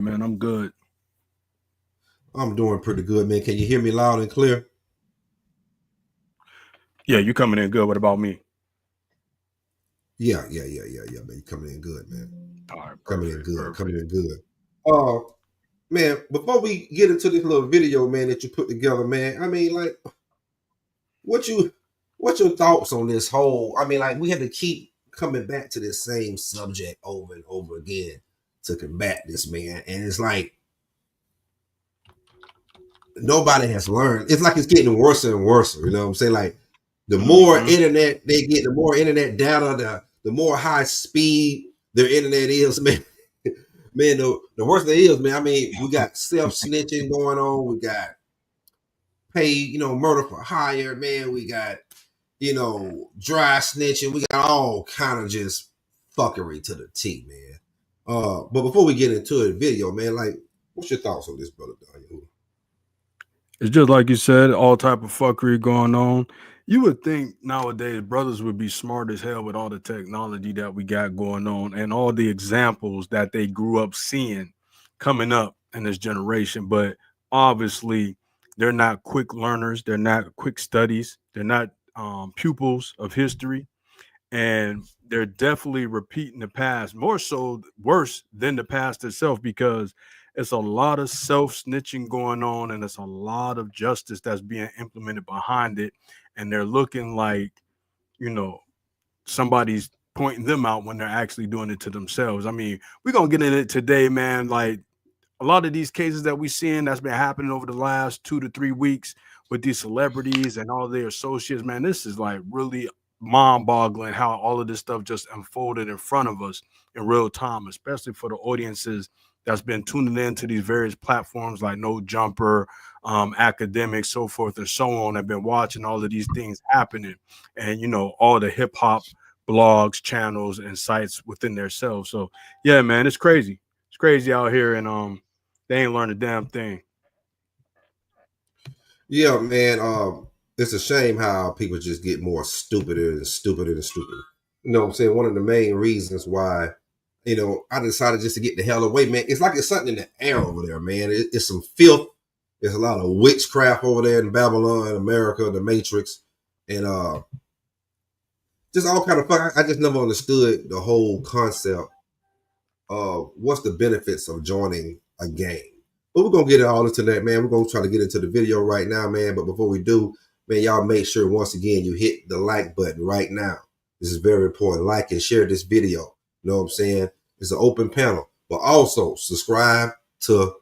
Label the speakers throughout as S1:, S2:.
S1: Man, I'm good.
S2: I'm doing pretty good, man. Can you hear me loud and clear?
S1: Yeah, you coming in good. What about me?
S2: Yeah, man. You coming in good, man.
S1: All right,
S2: Coming in
S1: perfect,
S2: good. Coming
S1: perfect.
S2: in good. Uh, man, before we get into this little video, man, that you put together, man, I mean, like, what you, what's your thoughts on this whole? I mean, like, we have to keep coming back to this same subject over and over again to combat this, man, and it's like nobody has learned. It's like it's getting worse and worse. You know what I'm saying? Like the more
S1: Mm-hmm.
S2: internet they get, the more internet data, the more high speed their internet is, man. Man, the worse it is, man. I mean, we got self snitching going on. We got murder for hire, man. We got, dry snitching. We got all kind of just fuckery to the T, man. But before we get into the video, man, like, what's your thoughts on this, brother Daniel?
S1: It's just like you said, all type of fuckery going on. You would think nowadays brothers would be smart as hell with all the technology that we got going on and all the examples that they grew up seeing coming up in this generation. But obviously, they're not quick learners. They're not quick studies. They're not pupils of history. And they're definitely repeating the past more so worse than the past itself because it's a lot of self snitching going on and it's a lot of justice that's being implemented behind it, and they're looking like, you know, somebody's pointing them out when they're actually doing it to themselves. I mean, we're gonna get in it today, man. Like a lot of these cases that we seeing that's been happening over the last 2 to 3 weeks with these celebrities and all their associates, man, this is like really mind-boggling how all of this stuff just unfolded in front of us in real time, especially for the audiences that's been tuning in to these various platforms like No Jumper, academics, so forth and so on, have been watching all of these things happening, and all the hip hop blogs, channels, and sites within themselves. So yeah, man, it's crazy. It's crazy out here, and they ain't learned a damn thing.
S2: Yeah, man. It's a shame how people just get more stupider and stupider and stupider. You know what I'm saying? One of the main reasons why, I decided just to get the hell away, man. It's like it's something in the air over there, man. It's some filth. There's a lot of witchcraft over there in Babylon, America, the Matrix, and just all kind of fuck. I just never understood the whole concept what's the benefits of joining a gang. But we're gonna get all into that, man. We're gonna try to get into the video right now, man. But before we do, man, y'all make sure once again you hit the like button right now. This is very important. Like and share this video. You know what I'm saying? It's an open panel. But also subscribe to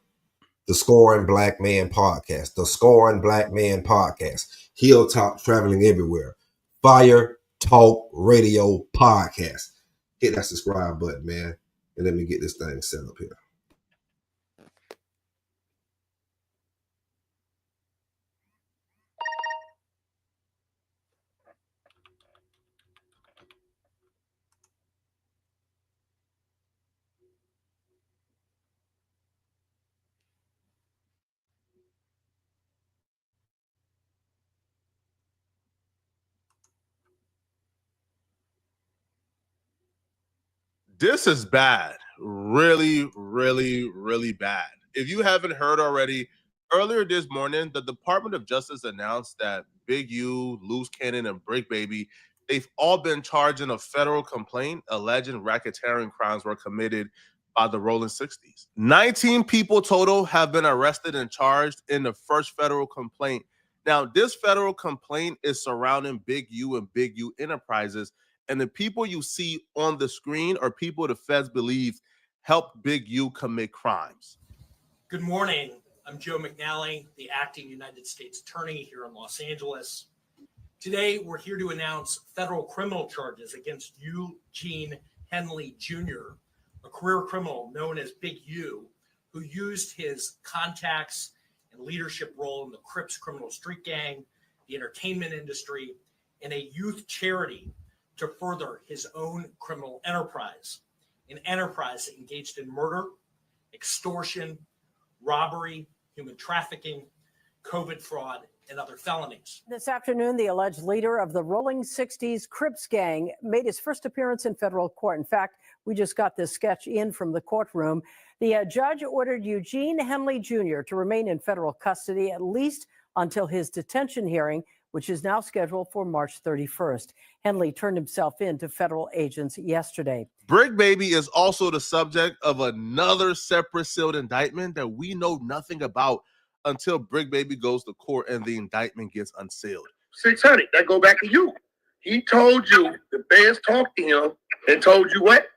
S2: the Scorn Black Man Podcast. The Scorn Black Man Podcast. Hilltop traveling everywhere. Fire Talk Radio Podcast. Hit that subscribe button, man. And let me get this thing set up here.
S3: This is bad. Really, really, really bad. If you haven't heard already, earlier this morning, the Department of Justice announced that Big U, Loose Cannon, and Brick Baby, they've all been charged in a federal complaint alleging racketeering crimes were committed by the Rolling 60s. 19 people total have been arrested and charged in the first federal complaint. Now, this federal complaint is surrounding Big U and Big U Enterprises, and the people you see on the screen are people the feds believe helped Big U commit crimes.
S4: Good morning. I'm Joe McNally, the acting United States Attorney here in Los Angeles. Today, we're here to announce federal criminal charges against Eugene Henley Jr., a career criminal known as Big U, who used his contacts and leadership role in the Crips criminal street gang, the entertainment industry, and a youth charity to further his own criminal enterprise, an enterprise that engaged in murder, extortion, robbery, human trafficking, COVID fraud, and other felonies.
S5: This afternoon, the alleged leader of the Rolling 60s Crips gang made his first appearance in federal court. In fact, we just got this sketch in from the courtroom. The judge ordered Eugene Henley Jr. to remain in federal custody at least until his detention hearing, which is now scheduled for March 31st. Henley turned himself in to federal agents yesterday.
S3: Brick Baby is also the subject of another separate sealed indictment that we know nothing about until Brick Baby goes to court and the indictment gets unsealed.
S6: 600, that go back to you. He told you, the feds talked to him and told you what?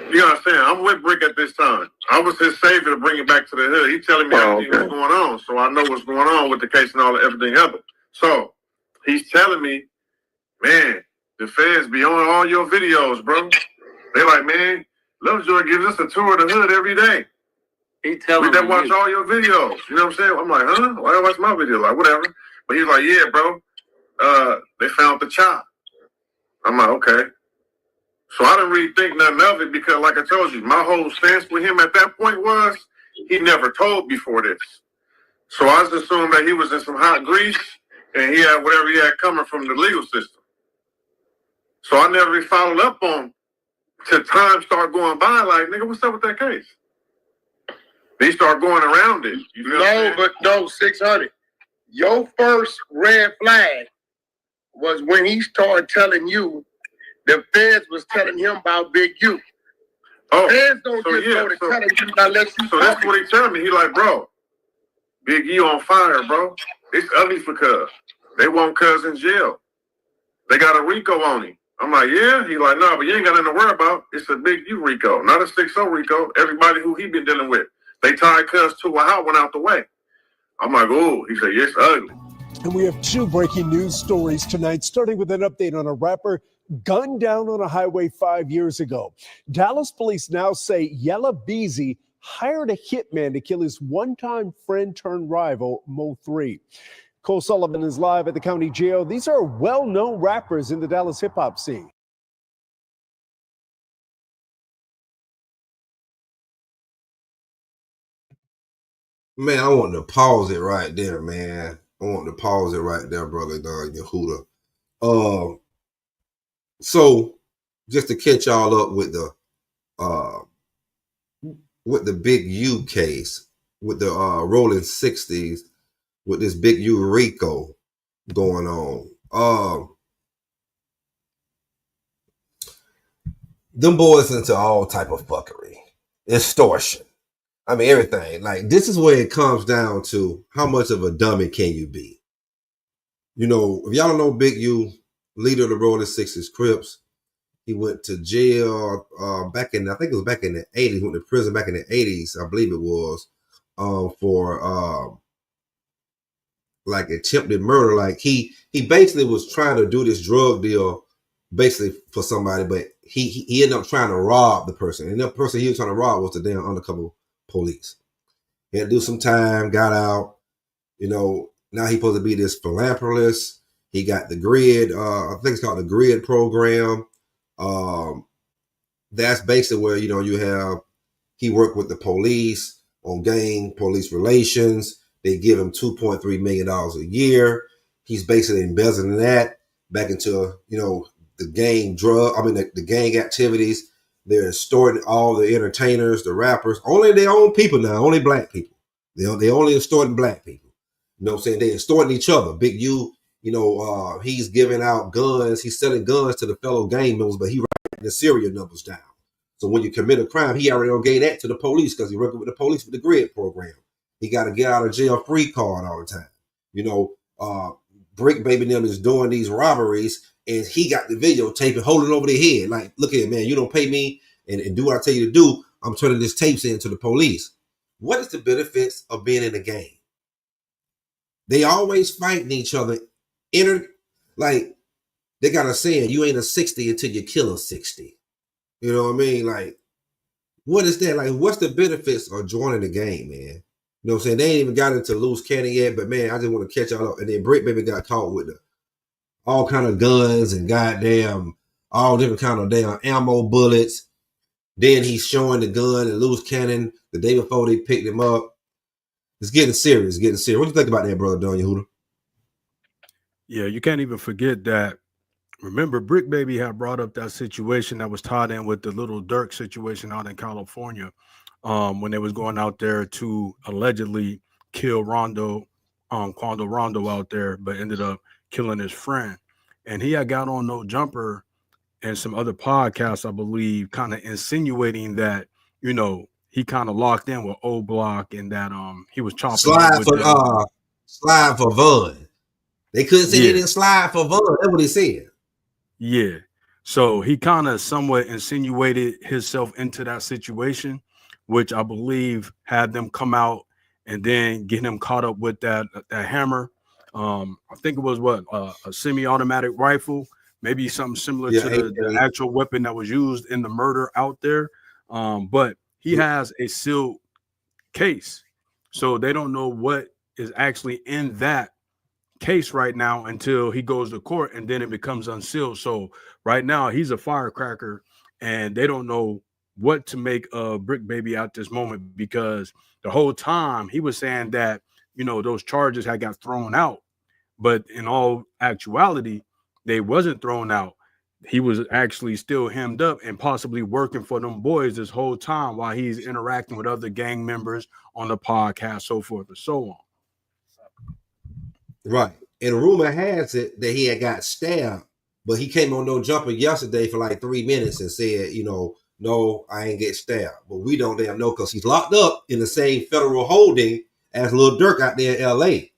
S7: You understand? I'm with Brick at this time. I was his savior to bring it back to the hood. He's telling me everything what's going on, so I know what's going on with the case and all everything other. So he's telling me, man, the feds be on all your videos, bro. They like, man, Lovejoy gives us a tour of the hood every day.
S6: He telling
S7: we watch all your videos. You know what I'm saying? I'm like, huh? Why do I watch my videos? Like, whatever. But he's like, yeah, bro. They found the chop. I'm like, okay. So I didn't really think nothing of it because, like I told you, my whole stance with him at that point was he never told before this. So I just assumed that he was in some hot grease and he had whatever he had coming from the legal system. So I never really followed up on till time started going by like, nigga, what's up with that case? They start going around it. You know
S6: no, 600. Your first red flag was when he started telling you the feds was telling him about Big U.
S7: Oh,
S6: feds don't go to telling you unless you.
S7: So that's what he telling me. He like, bro, Big U on fire, bro. It's ugly for Cuz. They want Cuz in jail. They got a RICO on him. I'm like, yeah. He like, no, but you ain't got nothing to worry about. It's a Big U RICO, not a 6-0 RICO. Everybody who he been dealing with. They tied Cuz to a house, went out the way. I'm like, oh, he said, yes, ugly.
S8: And we have two breaking news stories tonight, starting with an update on a rapper gunned down on a highway 5 years ago. Dallas police now say Yella Beezy hired a hitman to kill his one-time friend turned rival, Mo 3. Cole Sullivan is live at the county jail. These are well-known rappers in the Dallas hip-hop scene.
S2: Man, I want to pause it right there, man. I want to pause it right there, brother Yehuda. So just to catch y'all up with the Big U case, with the Rolling 60s, with this Big U RICO going on. Them boys into all type of fuckery, extortion. I mean, everything. Like, this is where it comes down to how much of a dummy can you be? You know, if y'all don't know Big U, leader of the Rolling 60s Crips, he went to jail back in, I think it was back in the 80s, went to prison back in the 80s, I believe it was, for like attempted murder. Like he basically was trying to do this drug deal basically for somebody, but he ended up trying to rob the person. And the person he was trying to rob was the damn undercover police. He had to do some time, got out, you know, now he's supposed to be this philanthropist. He got the GRID, I think it's called the GRID program. That's basically where, you know, you have, he worked with the police on gang police relations. They give him $2.3 million a year. He's basically embezzling that back into, you know, the gang the gang activities. They're extorting all the entertainers, the rappers, only their own people now, only black people. They only extorting black people. You know what I'm saying? They extorting each other. Big U, you know, he's giving out guns. He's selling guns to the fellow gang members, but he writing the serial numbers down. So when you commit a crime, he already gave that to the police because he working with the police with the GRID program. He got to get out of jail free card all the time. You know, Brick Baby them is doing these robberies, and he got the videotape and holding it over their head. Like, look here, man, you don't pay me and do what I tell you to do. I'm turning this tapes in to the police. What is the benefits of being in a gang? They always fighting each other. Like, they got a saying, you ain't a 60 until you kill a 60. You know what I mean? Like, what is that? Like, what's the benefits of joining the gang, man? You know what I'm saying? They ain't even got into loose cannon yet, but man, I just want to catch y'all up. And then Brick Baby got caught with all kind of guns and goddamn, all different kind of damn ammo bullets. Then he's showing the gun and loose cannon the day before they picked him up. It's getting serious. Getting serious. What do you think about that, brother Don Yehuda?
S1: Yeah, you can't even forget that. Remember, Brick Baby had brought up that situation that was tied in with the Little Dirk situation out in California, when they was going out there to allegedly kill Quando Rondo out there, but ended up killing his friend. And he had got on No Jumper and some other podcasts, I believe, kind of insinuating that, he kind of locked in with O Block and that he was chopping up with them.
S2: Slide for Vaughn. They couldn't say
S1: Yeah.
S2: they didn't slide for Vaughn. That's what he said.
S1: Yeah. So he kind of somewhat insinuated himself into that situation, which I believe had them come out and then get him caught up with that hammer. I think it was a semi-automatic rifle, maybe something similar to the actual weapon that was used in the murder out there. But he has a sealed case, so they don't know what is actually in that case right now until he goes to court, and then it becomes unsealed. So right now he's a firecracker, and they don't know what to make of Brick Baby at this moment, because the whole time he was saying that those charges had got thrown out, but in all actuality they wasn't thrown out. He was actually still hemmed up and possibly working for them boys this whole time while he's interacting with other gang members on the podcast, so forth and so on.
S2: Right. And rumor has it that he had got stabbed, but he came on No Jumper yesterday for like 3 minutes and said, no, I ain't get stabbed. But we don't damn know, because he's locked up in the same federal holding as Lil Durk out there in LA.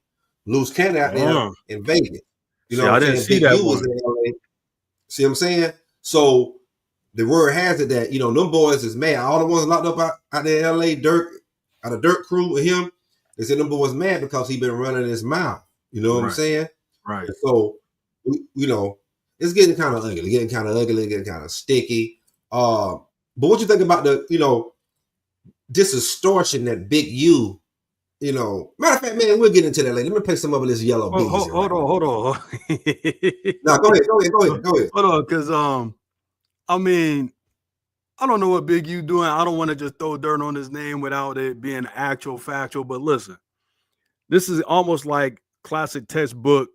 S2: Loose Cannon out there in Vegas. You know what I'm saying?
S1: See
S2: Big
S1: that
S2: U was in LA. See what I'm saying? So the word has it that, them boys is mad. All the ones locked up out there in LA, Durk, out of Durk crew with him, they said them boys mad because he been running his mouth. You know what I'm saying?
S1: Right.
S2: And so, it's getting kind of ugly, getting kind of sticky. But what you think about this extortion that Big U, matter of fact, man, we'll get into that later. Let me play some of this Yellow Bees.
S1: Hold on.
S2: No, go ahead.
S1: Hold on, because I mean, I don't know what Big U doing. I don't want to just throw dirt on his name without it being actual factual. But listen, this is almost like classic textbook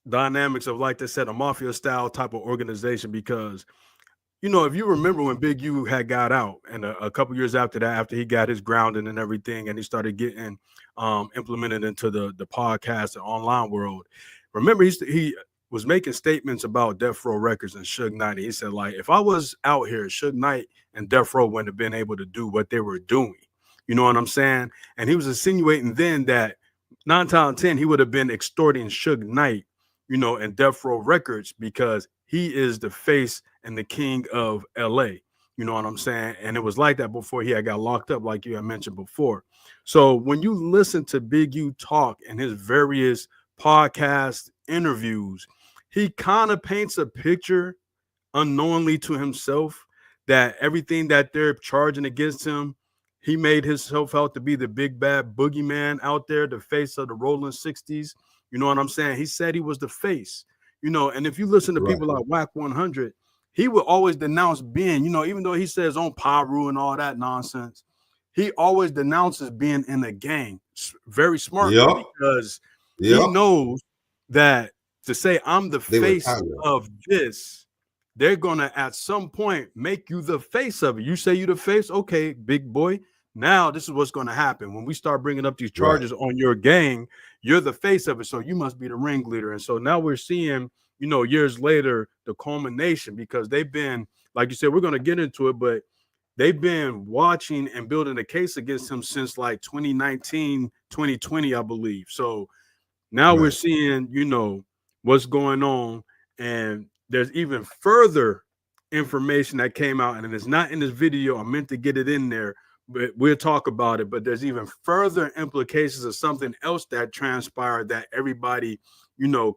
S1: dynamics of, like they said, a mafia style type of organization, because if you remember when Big U had got out, and a couple years after that, after he got his grounding and everything, and he started getting implemented into the podcast and online world, remember he was making statements about Death Row Records and Suge Knight. He said, like, if I was out here, Suge Knight and Death Row wouldn't have been able to do what they were doing. You know what I'm saying? And he was insinuating then that 9 times out of 10 he would have been extorting Suge Knight, and Death Row Records, because he is the face and the king of LA. You know what I'm saying? And it was like that before he had got locked up, like you had mentioned before. So when you listen to Big U talk in his various podcast interviews, he kind of paints a picture unknowingly to himself that everything that they're charging against him, he made himself out to be the big bad boogeyman out there, the face of the rolling 60s. You know what I'm saying? He said he was the face, and if you listen to people like Whack 100, he would always denounce Ben, even though he says on Pyru and all that nonsense, he always denounces being in a gang. Very smart, because he knows that to say I'm the face of this, they're gonna at some point make you the face of it. You say you the face, okay, big boy. Now this is what's going to happen when we start bringing up these charges on your gang. You're the face of it, so you must be the ringleader. And so now we're seeing, years later, the culmination, because they've been, like you said, we're going to get into it, but they've been watching and building a case against him since like 2019, 2020, I believe. So now we're seeing, what's going on, and there's even further information that came out, and it's not in this video. I meant to get it in there, but we'll talk about it. But there's even further implications of something else that transpired that everybody,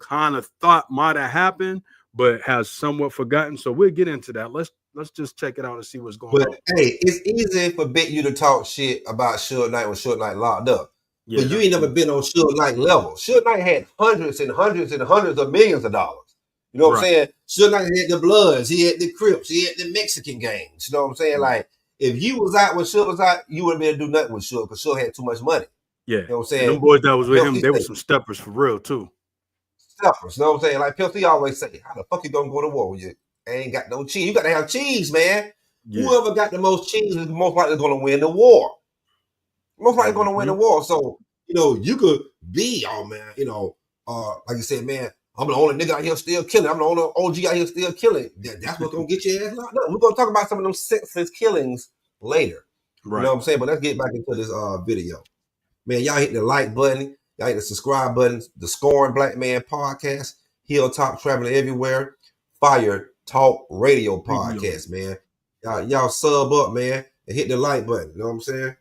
S1: kind of thought might have happened, but has somewhat forgotten. So we'll get into that. Let's just check it out and see what's going on.
S2: Hey, it's easy for Big U to talk shit about Suge Knight when Suge Knight locked up. Yeah, but you ain't never been on Suge Knight level. Suge Knight had hundreds and hundreds and hundreds of millions of dollars. You know what I'm saying? Suge Knight had the Bloods, he had the Crips, he had the Mexican gangs. You know what I'm saying? Like, if you was out when Suge was out, you wouldn't be able to do nothing with Suge because Suge had too much money.
S1: Yeah.
S2: You know what I'm
S1: And
S2: saying?
S1: them boys that was with
S2: Pimp
S1: him,
S2: C
S1: they were
S2: say,
S1: some steppers for real too.
S2: steppers, you know what I'm saying? Like Pimp C always say, how the fuck you gonna go to war when you ain't got no cheese? You got to have cheese, man.
S1: Yeah.
S2: Whoever got the most cheese is most likely going to win the war. Most likely going to win the war. So, you know, you could be, oh man, you know, like you said, man, I'm the only nigga out here still killing. I'm the only OG out here still killing. That's what's going to get your ass locked up. We're going to talk about some of them senseless killings later.
S1: Right.
S2: You know what I'm saying? But let's get back into this video. Man, y'all hit the like button. Y'all hit the subscribe button. The Scorn Black Man podcast. Hilltop Traveling Everywhere. Fire Talk Radio podcast, man. Y'all sub up, man, and hit the like button. You know what I'm saying?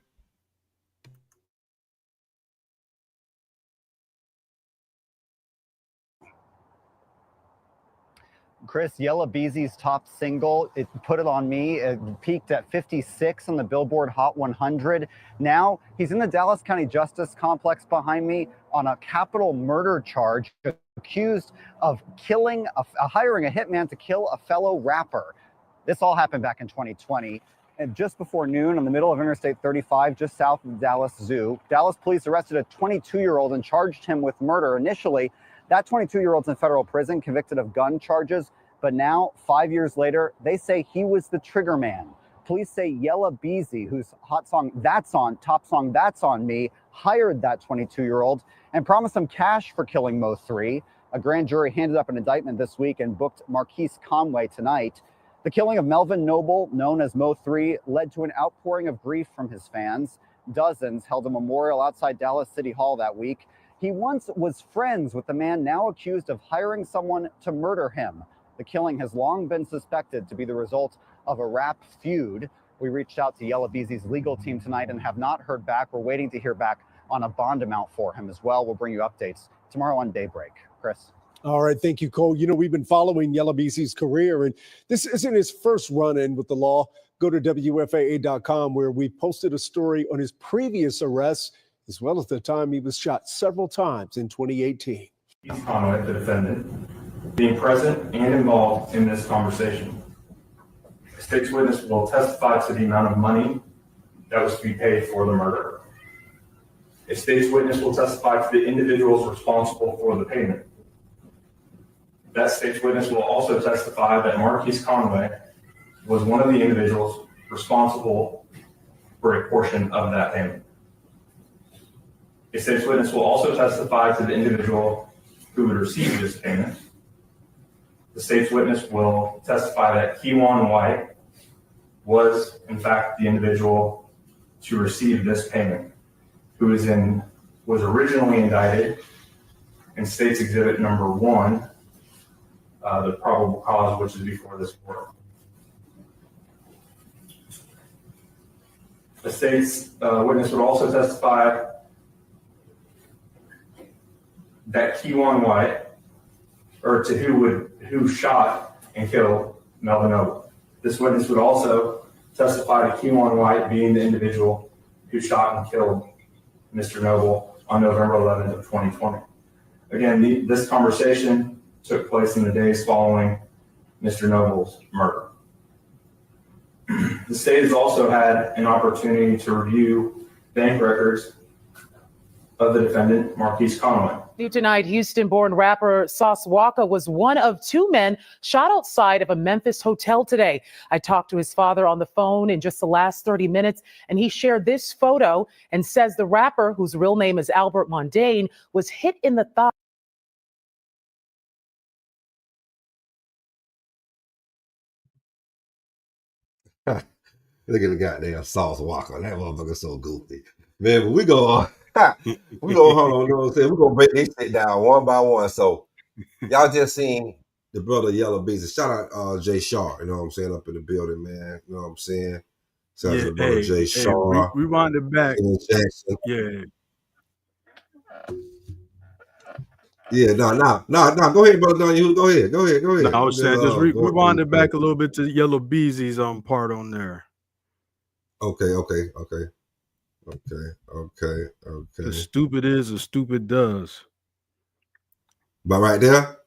S9: Chris, Yella Beezy's top single, it Put It On Me, it peaked at 56 on the Billboard Hot 100. Now he's in the Dallas County Justice Complex behind me on a capital murder charge, accused of hiring a hitman to kill a fellow rapper. This all happened back in 2020. And just before noon, in the middle of Interstate 35, just south of the Dallas Zoo, Dallas police arrested a 22-year-old and charged him with murder. Initially, that 22-year-old's in federal prison, convicted of gun charges. But now, 5 years later, they say he was the trigger man. Police say Yella Beezy, whose top song That's On Me, hired that 22-year-old and promised him cash for killing Mo 3. A grand jury handed up an indictment this week and booked Marquise Conway tonight. The killing of Melvin Noble, known as Mo 3, led to an outpouring of grief from his fans. Dozens held a memorial outside Dallas City Hall that week. He once was friends with the man now accused of hiring someone to murder him. The killing has long been suspected to be the result of a rap feud. We reached out to Yella Beezy's legal team tonight and have not heard back. We're waiting to hear back on a bond amount for him as well. We'll bring you updates tomorrow on Daybreak. Chris.
S8: All right. Thank you, Cole. You know, we've been following Yella Beezy's career, and this isn't his first run-in with the law. Go to WFAA.com, where we posted a story on his previous arrests, as well as the time he was shot several times in 2018.
S10: Conway, the defendant, being present and involved in this conversation. The state's witness will testify to the amount of money that was to be paid for the murder. A state's witness will testify to the individuals responsible for the payment. That state's witness will also testify that Marquise Conway was one of the individuals responsible for a portion of that payment. A state's witness will also testify to the individual who would receive this payment. The state's witness will testify that Kewan White was, in fact, the individual to receive this payment, who was originally indicted in State's Exhibit number 1, the probable cause, which is before this court. The state's witness would also testify that Kewan White, or to who shot and killed Melvin Noble. This witness would also testify to Kewan White being the individual who shot and killed Mr. Noble on November 11th of 2020. Again, this conversation took place in the days following Mr. Noble's murder. The state has also had an opportunity to review bank records of the defendant, Marquise Conway.
S11: New tonight, Houston-born rapper Sauce Walka was one of 2 men shot outside of a Memphis hotel today. I talked to his father on the phone in just the last 30 minutes, and he shared this photo and says the rapper, whose real name is Albert Mondane, was hit in the thigh.
S2: Look at the goddamn Sauce Walker. That motherfucker's so goofy. Man, but we go hold on, you know what I'm saying? We're gonna break this shit down one by one. So y'all just seen the brother Yella Beezy. Shout out Jay Shaw, you know what I'm saying, up in the building, man. You know what I'm saying? Shout out to the brother Jay Shaw.
S1: Rewind it back.
S2: Jackson.
S1: Yeah.
S2: Yeah, no. Go ahead, brother. Go ahead.
S1: No, I was saying just rewind it back a little bit to Yella Beezy's part on there.
S2: Okay.
S1: As stupid is, as stupid does.
S2: But right there?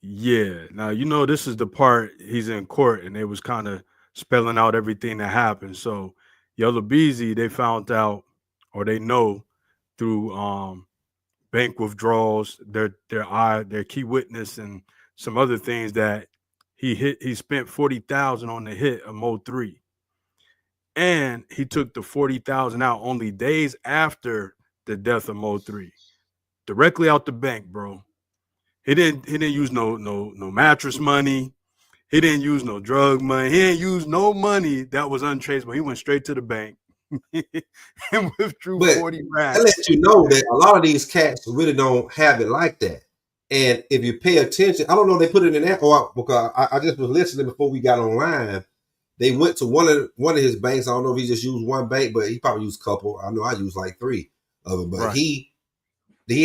S1: Yeah. Now, you know, this is the part he's in court and they was kind of spelling out everything that happened. So Yellow Beezy, they found out, or they know through bank withdrawals, their key witness, and some other things that he spent 40,000 on the hit of Mo 3. And he took the 40,000 out only days after the death of Mo 3. Directly out the bank, bro. He didn't use no mattress money. He didn't use no drug money. He didn't use no money that was untraceable. He went straight to the bank and withdrew
S2: But
S1: 40
S2: that
S1: racks.
S2: lets you know that a lot of these cats really don't have it like that. And if you pay attention, I don't know if they put it in that, or because I just was listening before we got online. They went to one of his banks. I don't know if he just used one bank, but he probably used a couple. I know I used like 3 of them. But
S1: Right.
S2: he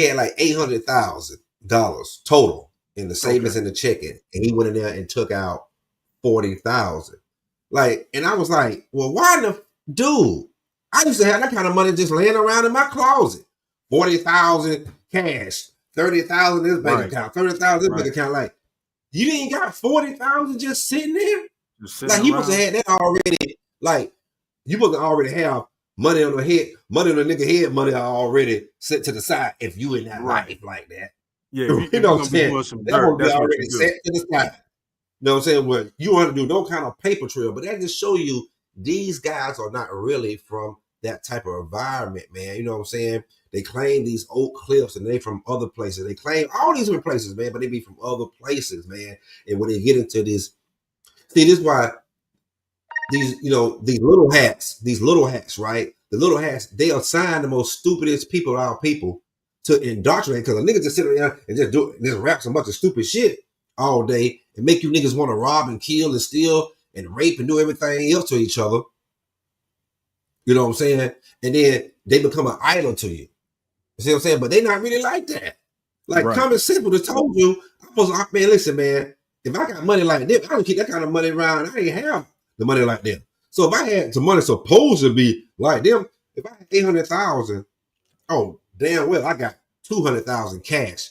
S2: had like $800,000 total in the savings and the checking, and he went in there and took out 40,000. Like, and I was like, well, why the dude? I used to have that kind of money just laying around in my closet. 40,000 cash, 30,000 this bank account, 30,000 this bank account. Like, you ain't got 40,000 just sitting there. Like, you must have had that already. Like, you must have already have money on the head, money on the nigga head, money already set to the side. If you in that life like that,
S1: Yeah,
S2: you know what I'm saying? That
S1: dirt,
S2: would be already set to the side. You know what I'm saying? Well, you want to do no kind of paper trail, but that just show you these guys are not really from that type of environment, man. You know what I'm saying? They claim these Oak Cliffs and they from other places. They claim all these different places, man, but they be from other places, man. And when they get into this, see, this is why these, you know, these little hats, right? The little hats, they assign the most stupidest people of our people to indoctrinate, because a nigga just sit there and just rap some bunch of stupid shit all day and make you niggas want to rob and kill and steal and rape and do everything else to each other. You know what I'm saying? And then they become an idol to you. You see what I'm saying? But they not really like that. Like, common sense would have told you, man, listen, man, if I got money like them, I don't keep that kind of money around. I ain't have the money like them. So if I had some money supposed to be like them, if I had 800,000, oh, damn well, I got 200,000 cash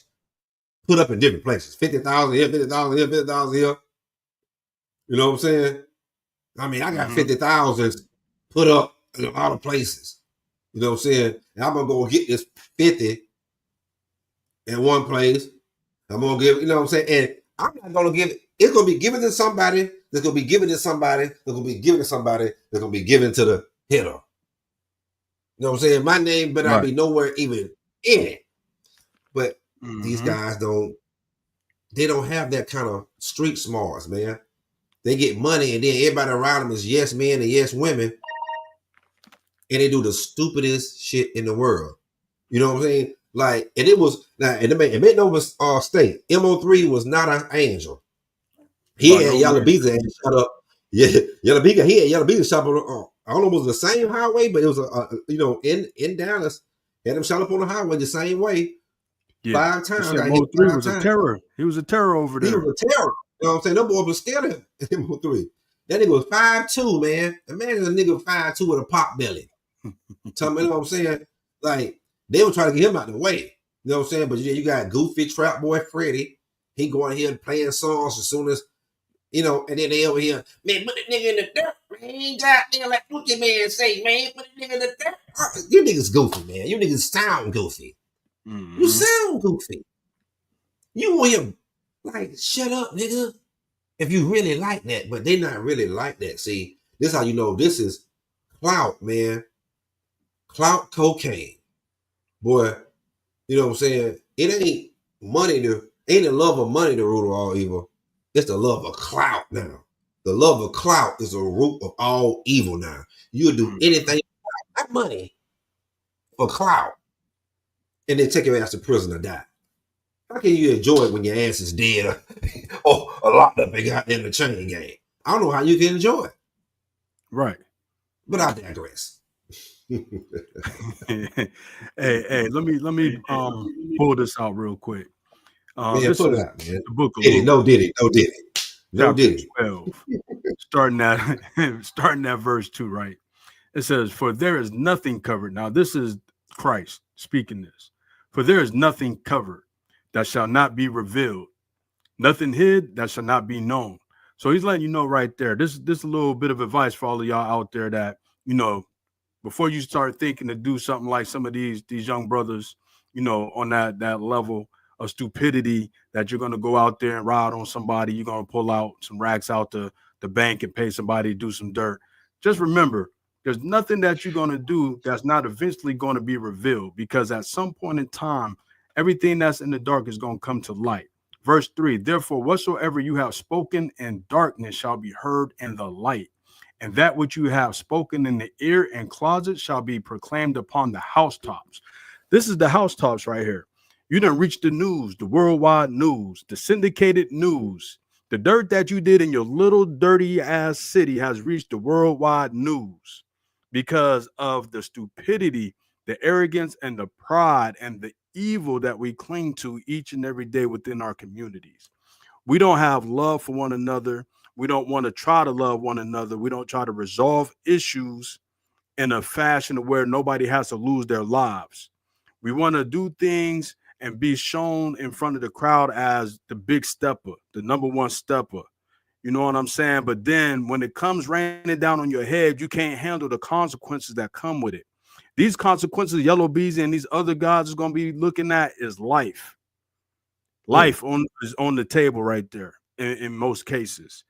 S2: put up in different places. 50,000 here, 50,000 here, 50,000 here. You know what I'm saying? I mean, I got 50,000 put up in a lot of places. You know what I'm saying? And I'm going to go get this 50 in one place. I'm going to give, you know what I'm saying? And I'm not going to give it. It's going to be given to somebody. That's going to be given to somebody. That's going to be given to somebody. That's going to be given to the hitter. You know what I'm saying? My name better not be nowhere even in it. But these guys they don't have that kind of street smarts, man. They get money and then everybody around them is yes men and yes women. And they do the stupidest shit in the world. You know what I'm saying? Like, and it was, now, and it made no mistake. MO3 was not an angel. He had Yellow Beezy shut up. Yeah, Yellow Beezy, he had Yellow Beezy shut up on, I don't know if it was the same highway, but it was, you know, in Dallas, had him shut up on the highway the same way. Yeah. 5 times.
S1: MO3 was a terror. He was a terror over there.
S2: He was a terror. You know what I'm saying? That boy was scared of MO3. That nigga was 5'2", man. Imagine a nigga 5'2" with a pop belly. Tell me, you know what I'm saying? Like, they were trying to get him out of the way. You know what I'm saying? But yeah, you got Goofy Trap Boy Freddy. He going here and playing songs as soon as, you know, and then they over here, man, put the nigga in the dirt, man. God damn, like what your man say, man, put the nigga in the dirt. You niggas goofy, man. You niggas sound goofy. You sound goofy. You want him, like, shut up, nigga. If you really like that, but they not really like that. See, this how you know this is clout, man. Clout cocaine. Boy, you know what I'm saying? It ain't money ain't the love of money the root of all evil. It's the love of clout now. The love of clout is the root of all evil now. You'll do anything that money for clout. And then take your ass to prison or die. How can you enjoy it when your ass is dead or locked up and got in the chain gang? I don't know how you can enjoy it.
S1: Right.
S2: But I digress.
S1: hey, let me pull this out real quick.
S2: This pull it out, man.
S1: The book of
S2: Luke. No Diddy.
S1: Chapter 12. starting at verse 2, right? It says, "For there is nothing covered." Now, this is Christ speaking this. "For there is nothing covered that shall not be revealed, nothing hid that shall not be known. So he's letting you know right there. This a little bit of advice for all of y'all out there that, you know, before you start thinking to do something like some of these young brothers, you know, on that level of stupidity that you're gonna go out there and ride on somebody, you're gonna pull out some racks out the bank and pay somebody to do some dirt. Just remember, there's nothing that you're gonna do that's not eventually going to be revealed, because at some point in time, everything that's in the dark is going to come to light. Verse 3, therefore, whatsoever you have spoken in darkness shall be heard in the light. And that which you have spoken in the ear and closet shall be proclaimed upon the housetops. This is the housetops right here. You done reached the news, the worldwide news, the syndicated news. The dirt that you did in your little dirty ass city has reached the worldwide news because of the stupidity, the arrogance, and the pride and the evil that we cling to each and every day within our communities. We don't have love for one another. We don't want to try to love one another. We don't try to resolve issues in a fashion where nobody has to lose their lives. We want to do things and be shown in front of the crowd as the big stepper, the number one stepper. You know what I'm saying? But then when it comes raining down on your head, you can't handle the consequences that come with it. These consequences, Yellow Beezy and these other guys is going to be looking at is life. Life is on the table right there in most cases.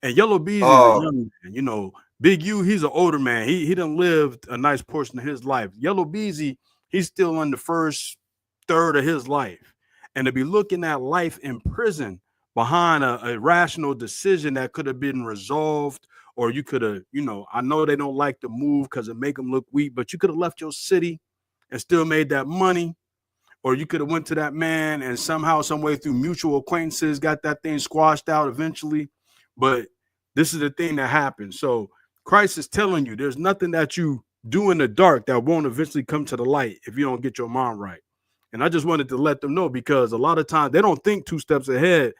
S1: And Yellow Beezy is a young man. You know, Big U, he's an older man. He done lived a nice portion of his life. Yellow Beezy, he's still in the first third of his life. And to be looking at life in prison behind a rational decision that could have been resolved, or you could have, you know, I know they don't like to move because it make them look weak, but you could have left your city and still made that money. Or you could have went to that man and somehow, some way through mutual acquaintances, got that thing squashed out eventually. But this is the thing that happens. So Christ is telling you there's nothing that you do in the dark that won't eventually come to the light if you don't get your mind right. And I just wanted to let them know, because a lot of times they don't think 2 steps ahead,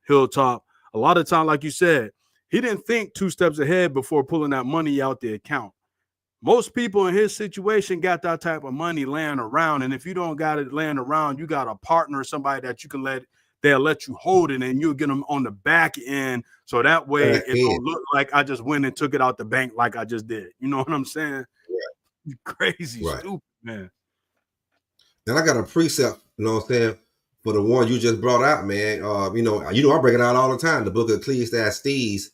S1: Hilltop. A lot of time, like you said, he didn't think 2 steps ahead before pulling that money out the account. Most people in his situation got that type of money laying around. And if you don't got it laying around, you got a partner or somebody that you can they'll let you hold it, and you'll get them on the back end. So that way it don't look like I just went and took it out the bank like I just did. You know what I'm saying? Yeah. Crazy, stupid, man.
S2: And I got a precept, you know what I'm saying, for the one you just brought out, man. You know, I bring it out all the time. The book of Ecclesiastes,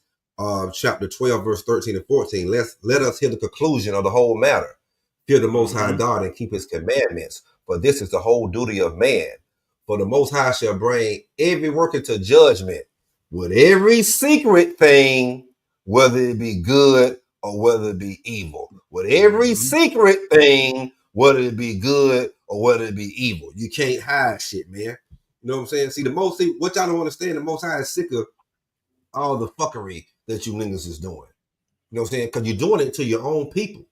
S2: chapter 12, verse 13 and 14. Let us hear the conclusion of the whole matter. Fear the Most High God and keep his commandments, for this is the whole duty of man. For the Most High shall bring every work into judgment with every secret thing, whether it be good or whether it be evil. With every secret thing, whether it be good or whether it be evil. You can't hide shit, man. You know what I'm saying? See, what y'all don't understand, the Most High is sick of all the fuckery that you niggas is doing. You know what I'm saying? Because you're doing it to your own people.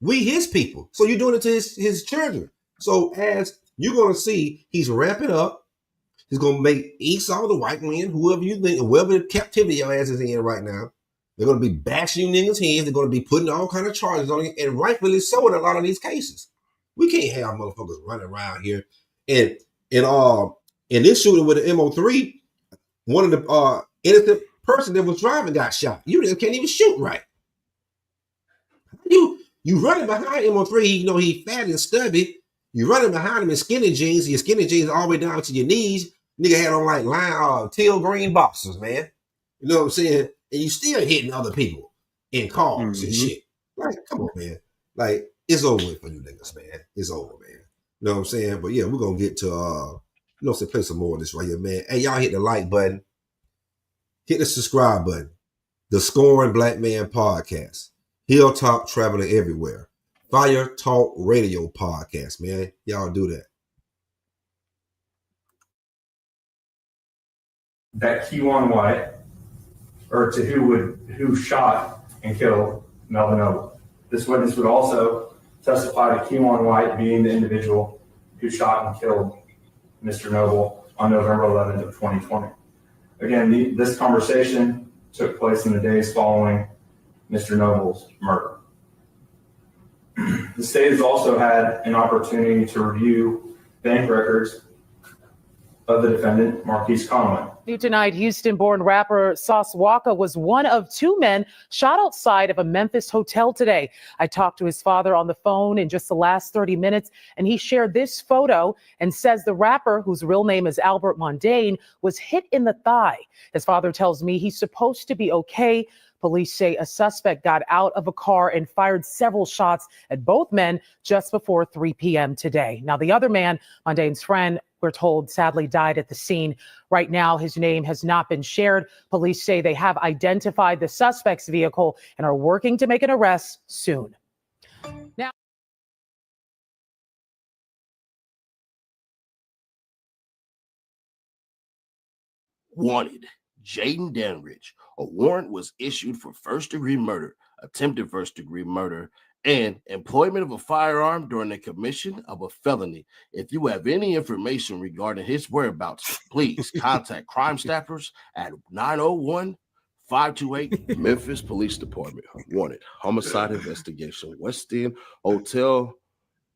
S2: We his people. So you're doing it to his children. So as you're going to see, he's ramping up. He's going to make Esau, the white man, whoever you think, whoever captivity your ass is in right now, they're going to be bashing you niggas' heads. They're going to be putting all kind of charges on you, and rightfully so in a lot of these cases. We can't have motherfuckers running around here. And in this shooting with the MO3, one of the innocent person that was driving got shot. You just can't even shoot right. You running behind MO3, you know he fat and stubby. You running behind him in skinny jeans. Your skinny jeans all the way down to your knees. Nigga had on like teal green boxers, man. You know what I'm saying? And you still hitting other people in cars and shit. Like, come on, man. Like, it's over with for you niggas, man. It's over, man. You know what I'm saying? But yeah, we're gonna get to play some more of this right here, man. Hey, y'all hit the like button. Hit the subscribe button. The Scorn Black Man Podcast. Hilltop Traveling Everywhere. Fire Talk Radio Podcast, man. Y'all do that.
S10: That Keywan White, or to who shot and killed Melvin Noble. This witness would also testify to Keywan White being the individual who shot and killed Mr. Noble on November 11th of 2020. Again, this conversation took place in the days following Mr. Noble's murder. The state has also had an opportunity to review bank records of the defendant, Marquise Conway.
S11: New tonight, Houston-born rapper Sauce Walka was one of two men shot outside of a Memphis hotel today. I talked to his father on the phone in just the last 30 minutes, and he shared this photo and says the rapper, whose real name is Albert Mondane, was hit in the thigh. His father tells me he's supposed to be okay. Police say a suspect got out of a car and fired several shots at both men just before 3 p.m. today. Now, the other man, Mondane's friend, we're told sadly died at the scene. Right now, his name has not been shared. Police say they have identified the suspect's vehicle and are working to make an arrest soon. Now,
S12: Wanted, Jaden Danridge. A warrant was issued for first-degree murder, attempted first-degree murder, and employment of a firearm during the commission of a felony. If you have any information regarding his whereabouts, please contact Crime Stoppers at 901-528 Memphis Police Department. Wanted, homicide investigation, West End Hotel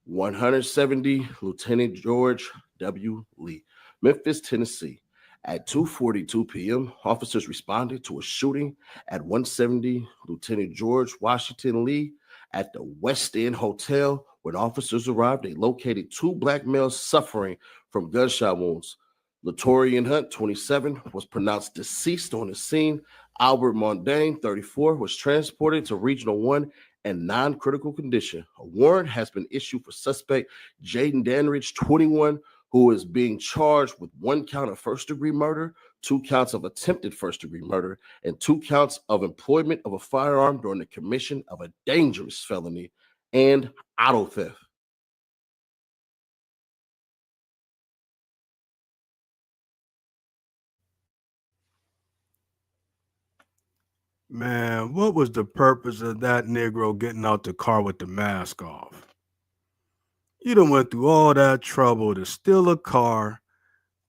S12: 170, Lieutenant George W. Lee, Memphis, Tennessee. At 2:42 p.m., officers responded to a shooting at 170 Lieutenant George Washington Lee at the West End Hotel. When officers arrived, they located two black males suffering from gunshot wounds. Latorian Hunt, 27, was pronounced deceased on the scene. Albert Mondane, 34, was transported to Regional 1 in non-critical condition. A warrant has been issued for suspect Jaden Danridge, 21, who is being charged with 1 count of first-degree murder, 2 counts of attempted first-degree murder, and 2 counts of employment of a firearm during the commission of a dangerous felony and auto theft.
S1: Man, what was the purpose of that Negro getting out the car with the mask off? You done went through all that trouble to steal a car,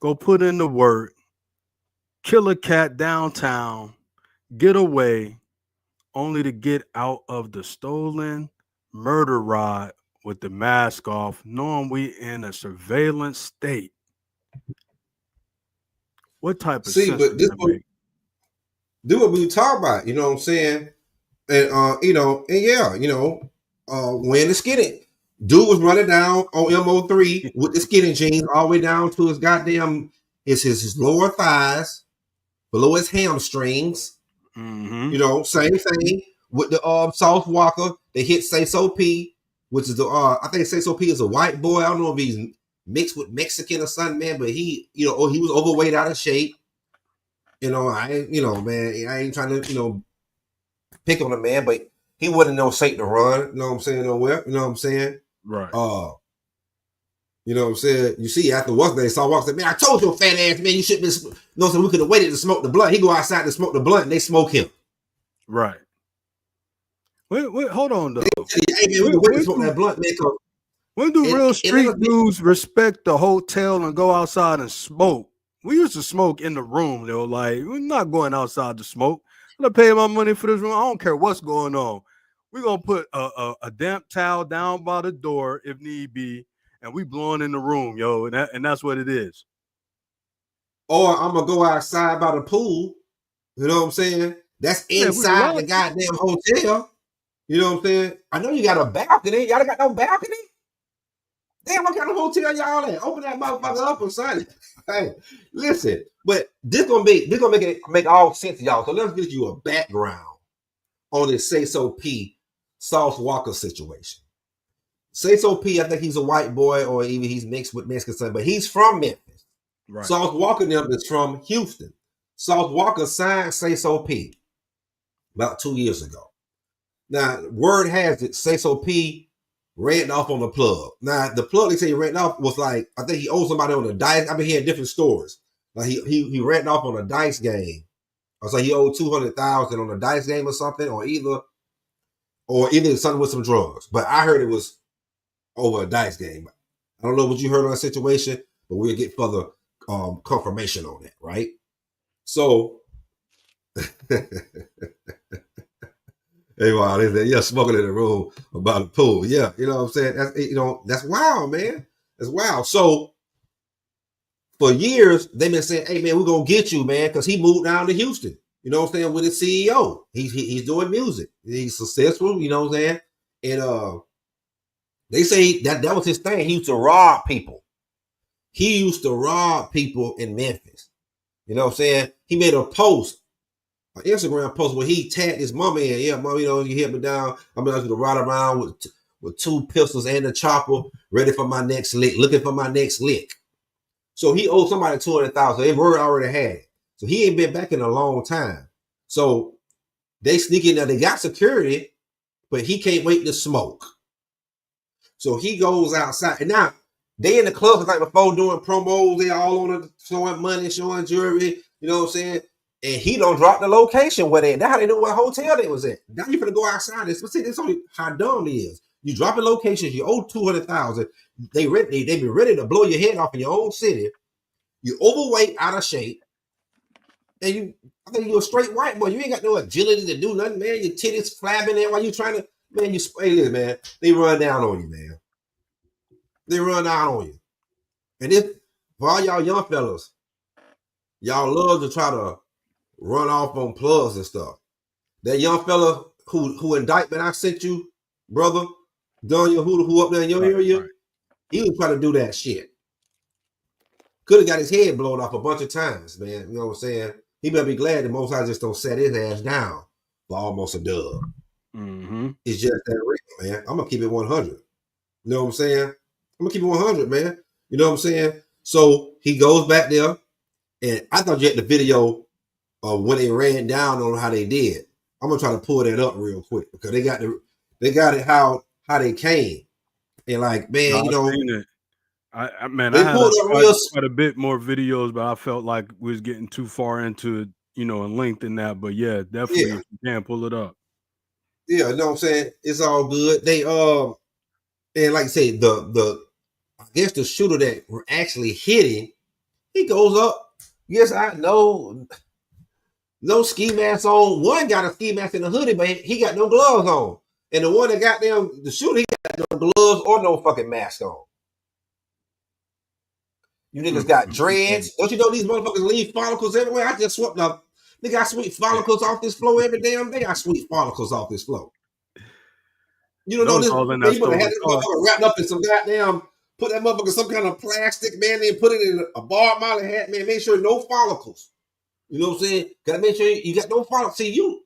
S1: go put in the work, kill a cat downtown, get away, only to get out of the stolen murder ride with the mask off, knowing we in a surveillance state. What type of sense
S2: but
S1: does
S2: this
S1: that make?
S2: do what we talk about, you know what I'm saying? And when the skinny dude was running down on MO3 with the skinny jeans all the way down to his goddamn his lower thighs, below his hamstrings.
S1: Mm-hmm.
S2: You know, same thing with the Sauce Walka. They hit Say So P, which is the I think Say So P is a white boy. I don't know if he's mixed with Mexican or something, man, but he was overweight, out of shape. You know, I ain't trying to, pick on the man, but he wasn't no Satan to run, you know what I'm saying, nowhere, you know what I'm saying?
S1: Right.
S2: You know what I'm saying? You see, after what's they saw Walker said, man, I told you, fat ass man, you shouldn't be, so we could have waited to smoke the blunt. He go outside to smoke the blunt and they smoke him.
S1: Right. Wait, hold on though.
S2: Hey, man, we can wait to smoke that blunt, man.
S1: When do real street dudes respect the hotel and go outside and smoke? We used to smoke in the room. They were like, we're not going outside to smoke. I'm gonna pay my money for this room. I don't care what's going on. We're gonna put a damp towel down by the door if need be, and we blowing in the room, yo. And that's what it is.
S2: Or I'm gonna go outside by the pool. You know what I'm saying? That's inside the goddamn hotel. You know what I'm saying? I know you got a balcony. Y'all got no balcony? Damn, what kind of hotel y'all at? Open that motherfucker up or something. Hey, listen, but this gonna make all sense to y'all. So let's give you a background on this Say So P Sauce Walka situation. Say So P, I think he's a white boy, or even he's mixed with Mexican son, but he's from Memphis. Right. Sauce Walka them is from Houston. Sauce Walka signed Say So P about 2 years ago. Now, word has it, Say So P ran off on the plug. Now, the plug they say he ran off was like, I think he owed somebody on a dice. I've been hearing different stories. Like he ran off on a dice game. I was like, he owed $200,000 on a dice game or something, or either something with some drugs. But I heard it was over a dice game. I don't know what you heard on that situation, but we'll get further confirmation on that, right? So, hey, wow, yeah, smoking in the room about the pool. Yeah, you know what I'm saying? That's wild, man. That's wild. So, for years, they've been saying, hey, man, we're going to get you, man, because he moved down to Houston. You know what I'm saying? With his CEO. He's doing music. He's successful, you know what I'm saying? And they say that was his thing. He used to rob people. He used to rob people in Memphis. You know what I'm saying? He made a post, an Instagram post where he tagged his mama in. Yeah, mom, you know, you hit me down. I'm going to ride around with 2 pistols and a chopper, ready for my next lick, looking for my next lick. So he owed somebody $200,000. They were already had it. So he ain't been back in a long time. So they sneak in there. They got security, but he can't wait to smoke. So he goes outside. And now they in the clubs like before doing promos. They all on it, showing money, showing jewelry. You know what I'm saying? And he don't drop the location where they. That's how they know what hotel they was at. Now you finna go outside. It's only how dumb it is. You dropping locations. You owe $200,000. They be ready to blow your head off in your own city. You overweight, out of shape, and I think you're a straight white boy. You ain't got no agility to do nothing, man. Your titties flabbing there while you trying to, man. You spray this, man. They run down on you, man. They run down on you. And if for all y'all young fellas, y'all love to try to run off on plugs and stuff. That young fella who indictment I sent you, brother, Daniel, who up there in your area, he was trying to do that shit. Could have got his head blown off a bunch of times, man. You know what I'm saying? He better be glad the Most High just don't set his ass down for almost a dub.
S1: Mm-hmm.
S2: It's just that real, man. I'm gonna keep it 100. You know what I'm saying? I'm gonna keep it 100, man. You know what I'm saying? So he goes back there, and I thought you had the video of when they ran down on how they did. I'm gonna try to pull that up real quick because they got it how they came, and like, man,
S1: No,
S2: you
S1: I've
S2: know.
S1: seen it. I
S2: They
S1: had
S2: pulled up real.
S1: quite a bit more videos, but I felt like we was getting too far into it, in length in that. But yeah, definitely,
S2: Yeah.
S1: if you can pull it up.
S2: Yeah, you know what I'm saying? It's all good. They and like I say, the I guess the shooter that actually hit him, he goes up. Yes, I know. No ski mask on. One got a ski mask in the hoodie, but he got no gloves on. And the one that got them, the shooter, he got no gloves or no fucking mask on. You niggas got dreads. Don't you know these motherfuckers leave follicles everywhere? I just swept up. They got sweet follicles off this floor every damn day. I sweet follicles off this floor. You don't know
S1: Those
S2: this,
S1: all in
S2: man,
S1: that
S2: you better have
S1: stolen
S2: this
S1: car.
S2: motherfucker wrapped up in some goddamn, put that motherfucker some kind of plastic, man, then put it in a Bob Marley hat, man. Make sure no follicles. You know what I'm saying? Gotta make sure you got no follicles. See, y'all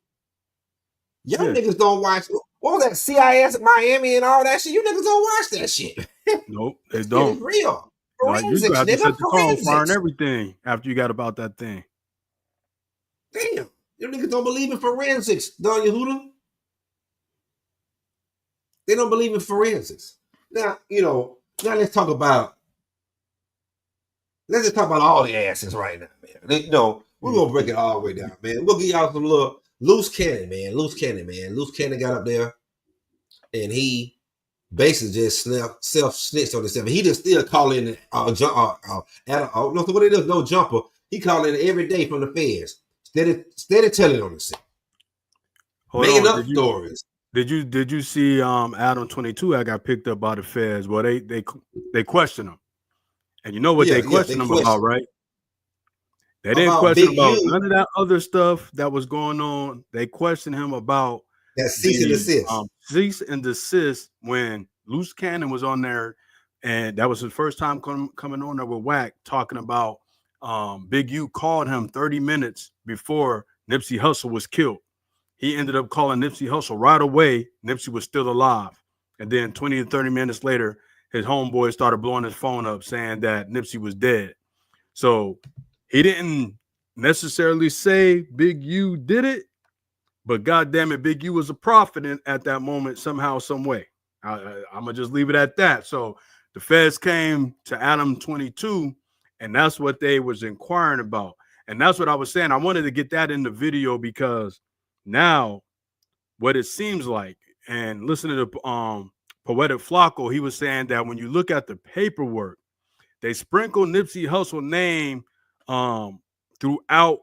S2: niggas don't watch, what was that, CIS at Miami and all that shit? You niggas don't watch that shit.
S1: Nope, they
S2: It's
S1: don't.
S2: real.
S1: Like, you
S2: Forensics,
S1: have to
S2: nigga,
S1: set the tone, fire and
S2: forensics.
S1: everything after you got about that thing.
S2: Damn, you niggas don't believe in forensics, Don Yehuda. They don't believe in forensics. Now, let's talk about all the asses right now, man. We're gonna break it all the way down, man. We'll give y'all some little loose cannon, man. Loose cannon got up there, and he basically just self-snitched on himself. He just still calling no, so what it is, no jumper. He calling it every day from the feds. Steady telling on himself. Making up stories.
S1: Did you see Adam 22? I got picked up by the feds. Well, they questioned him, and you know what they questioned him about, right? They didn't question about none of that other stuff that was going on. They questioned him about
S2: that cease and desist.
S1: Cease and desist when Loose Cannon was on there, and that was his first time coming on there with Wack talking about Big U called him 30 minutes before Nipsey Hussle was killed. He ended up calling Nipsey Hussle right away. Nipsey was still alive. And then 20 to 30 minutes later, his homeboy started blowing his phone up saying that Nipsey was dead. So he didn't necessarily say Big U did it, but goddamn it, Big U was a prophet at that moment somehow, some way. I'm going to just leave it at that. So the feds came to Adam 22, and that's what they was inquiring about. And that's what I was saying. I wanted to get that in the video because now what it seems like, and listening to Poetic Flacco, he was saying that when you look at the paperwork, they sprinkle Nipsey Hussle name throughout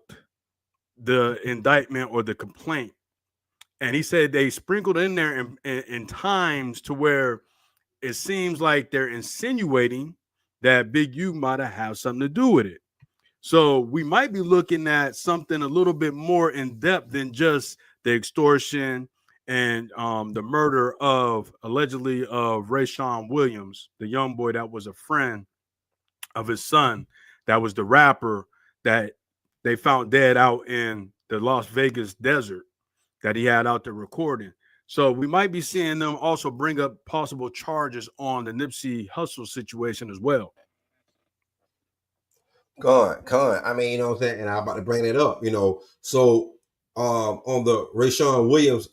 S1: the indictment or the complaint. And he said they sprinkled in there in times to where it seems like they're insinuating that Big U might have had something to do with it. So we might be looking at something a little bit more in depth than just the extortion and the murder of allegedly of Rayshawn Williams, the young boy that was a friend of his son, that was the rapper that they found dead out in the Las Vegas desert that he had out there recording. So we might be seeing them also bring up possible charges on the Nipsey Hussle situation as well.
S2: Con. I mean, you know what I'm saying? And I'm about to bring it up, So on the Rayshawn Williams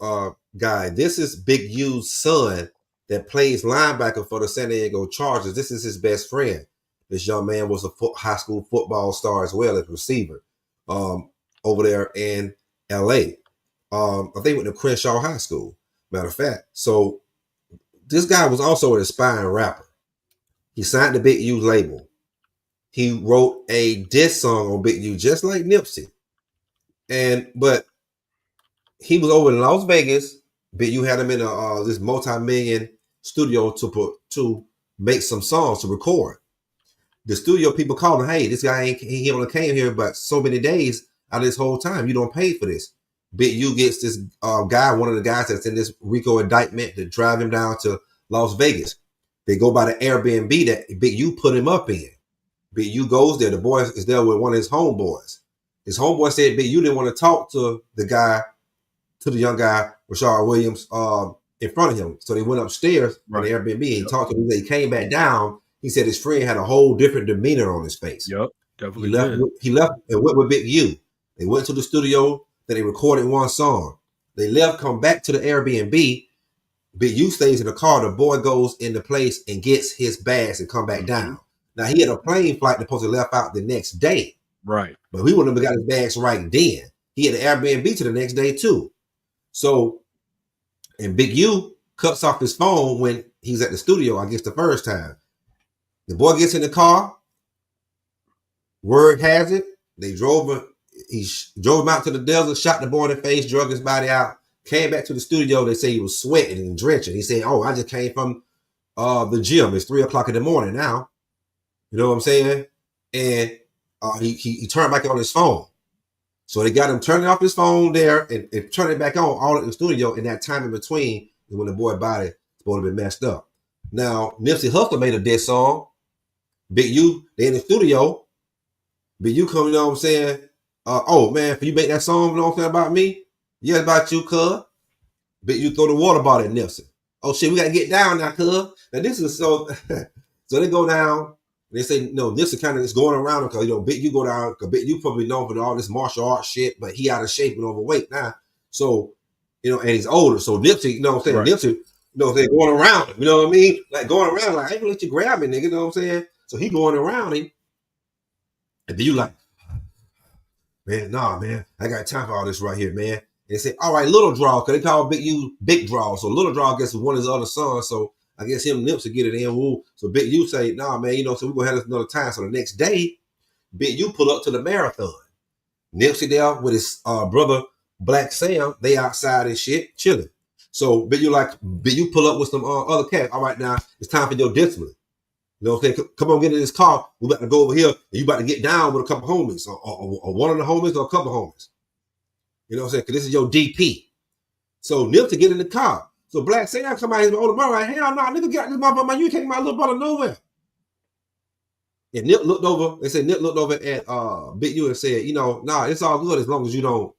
S2: guy, this is Big U's son that plays linebacker for the San Diego Chargers. This is his best friend. This young man was a high school football star as well as receiver over there in LA. I think went to Crenshaw High School, matter of fact. So this guy was also an aspiring rapper. He signed the Big U's label. He wrote a diss song on Big U, just like Nipsey. But he was over in Las Vegas. Big U had him in this multi-million studio to make some songs to record. The studio people called him, hey, this guy he only came here but so many days out of this whole time. You don't pay for this. Big U gets this guy, one of the guys that's in this RICO indictment, to drive him down to Las Vegas. They go by the Airbnb that Big U put him up in. Big U goes there. The boy is there with one of his homeboys. His homeboy said Big U didn't want to talk to the young guy, Rashard Williams, in front of him. So they went upstairs on the Airbnb. He talked to him. He came back down. He said his friend had a whole different demeanor on his face.
S1: Yep, definitely.
S2: He left and went with Big U. They went to the studio. Then they recorded one song. They left, come back to the Airbnb. Big U stays in the car. The boy goes in the place and gets his bags and come back down. Now, he had a plane flight that supposed to left out the next day.
S1: Right.
S2: But we wouldn't have got his bags right then. He had the Airbnb to the next day, too. So, and Big U cuts off his phone when he's at the studio, I guess the first time. The boy gets in the car. Word has it, they drove him. He drove him out to the desert, shot the boy in the face, drug his body out, came back to the studio. They say he was sweating and drenching. He said, oh, I just came from the gym. It's 3:00 in the morning now. You know what I'm saying? And he turned back on his phone. So they got him turning off his phone there and turning it back on all at the studio. In that time in between, when the boy's body supposed to be messed up. Now, Nipsey Hussle made a diss song. Big U, they in the studio. Big U come, you know what I'm saying? Oh, man, for you make that song, you know what I'm saying, about me? Yeah, about you, cuz. Big U throw the water bottle at Nipsey. Oh, shit, we got to get down now, cuz. Now, this is so... So they go down. They say, no, Nipsey kind of is going around because, Big U go down, because Big U probably known for all this martial arts shit, but he out of shape and overweight now. So, and he's older. So Nipsey, you know what I'm saying? Right. Nipsey, they're going around him, you know what I mean? Like going around, like, I ain't gonna let you grab me, nigga, you know what I'm saying? So he going around him. And then you like, man, nah, man, I got time for all this right here, man. And they say, all right, Little Draw, because they call Big U Big Draw. So Little Draw gets one of his other sons. So I guess him and Nipsey get it in. Woo. So Big U say, nah, man, so we're going to have this another time. So the next day, Big U pull up to the marathon. Nipsey there with his brother, Black Sam, they outside and shit, chilling. So Big U pull up with some other cats. All right, now, it's time for your discipline. You know what I'm saying? Come on, get in this car. We're about to go over here, and you about to get down with a couple homies, or one of the homies or a couple homies. You know what I'm saying? Because this is your DP. So Nipsey get in the car. So Black Sam come out his older brother, like, hell no, nigga, get this motherfucker, man. You can't take my little brother nowhere. And Nip looked over, they said Nip looked over at Big U and said, nah, it's all good as long as you don't,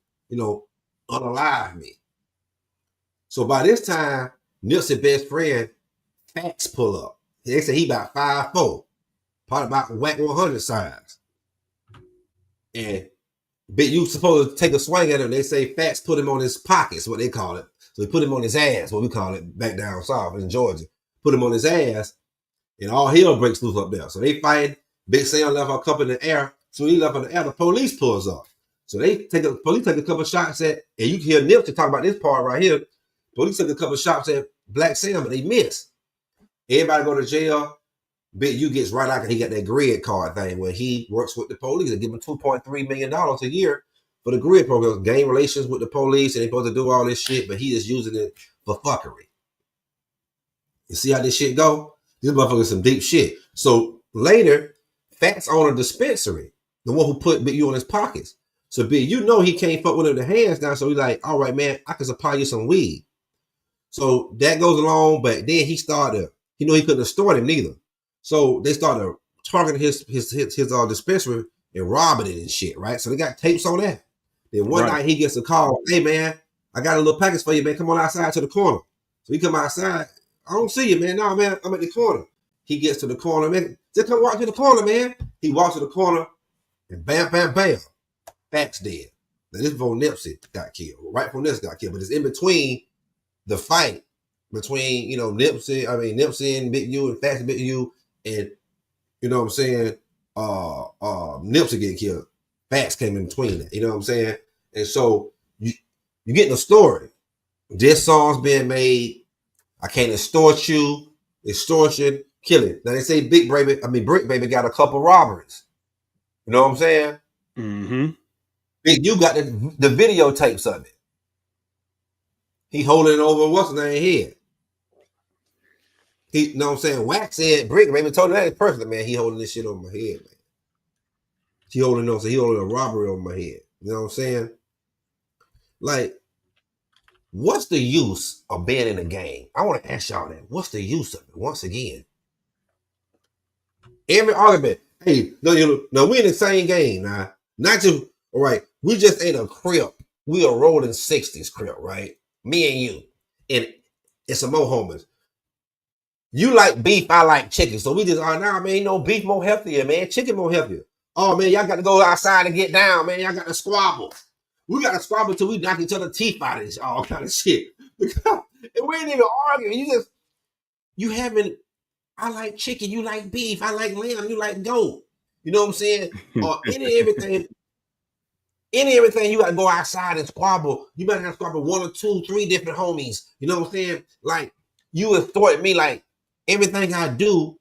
S2: unalive me. So by this time, Nipsey's best friend, Fats, pull up. They say he about 5'4", probably about whack 100 size. And Big U supposed to take a swing at him. They say Fats put him on his pockets, what they call it. So he put him on his ass, what we call it back down south in Georgia. Put him on his ass, and all hell breaks loose up there. So they fight. Big Sam left a couple in the air. So he left in the air. The police pulls up. So police take a couple shots at, and you can hear Nipsey talk about this part right here. Police took a couple shots at Black Sam, but they missed. Everybody go to jail. Big U gets right out and he got that grid card thing where he works with the police. They give him $2.3 million a year for the grid program, gain relations with the police, and they're supposed to do all this shit, but he is using it for fuckery. You see how this shit go? This motherfucker is some deep shit. So Later, Fats owned a dispensary, the one who put Big U in his pockets. So Big U know he can't fuck with him the hands now. So he's like, all right, man, I can supply you some weed. So that goes along, but then he started, he couldn't extort him neither. So they started targeting his dispensary and robbing it and shit, right? So they got tapes on that. Then one night he gets a call, hey man, I got a little package for you, man. Come on outside to the corner. So he come outside. I don't see you, man. No, man, I'm at the corner. He gets to the corner, man. Just come walk to the corner, man. He walks to the corner and bam, bam, bam. Fats dead. Now this before Nipsey got killed. Right before Nipsey got killed. But it's in between the fight between, Nipsey and Big U and Fats and Big U, and you know what I'm saying, Nipsey getting killed. Fats came in between that, you know what I'm saying? And so you getting a story. This song's being made. I can't extort you, extortion, killing. Now they say Brick Baby got a couple robberies. You know what I'm saying?
S1: Mm-hmm.
S2: Big U got the videotapes of it. He holding it over what's his name head. He, you know what I'm saying? Wax said, Brick Baby told him that personally, man, he holding this shit over my head, man. He holding a robbery over my head. You know what I'm saying? Like, what's the use of being in a game? I want to ask y'all that. What's the use of it? Once again, every argument. Hey, no, we in the same game now. Not just all right. We just ain't a crip. We a rolling 60s crip, right? Me and you, and it's some more homies. You like beef, I like chicken. So we just man, beef more healthier, man. Chicken more healthier. Oh man, y'all got to go outside and get down, man. Y'all got to squabble. We got to squabble till we knock each other's teeth out and all kind of shit. And we ain't even arguing. I like chicken, you like beef, I like lamb, you like goat. You know what I'm saying? Or any everything you got to go outside and squabble. You better not squabble 1 or 2, 3 different homies. You know what I'm saying? Like, you extort me, like, everything I do,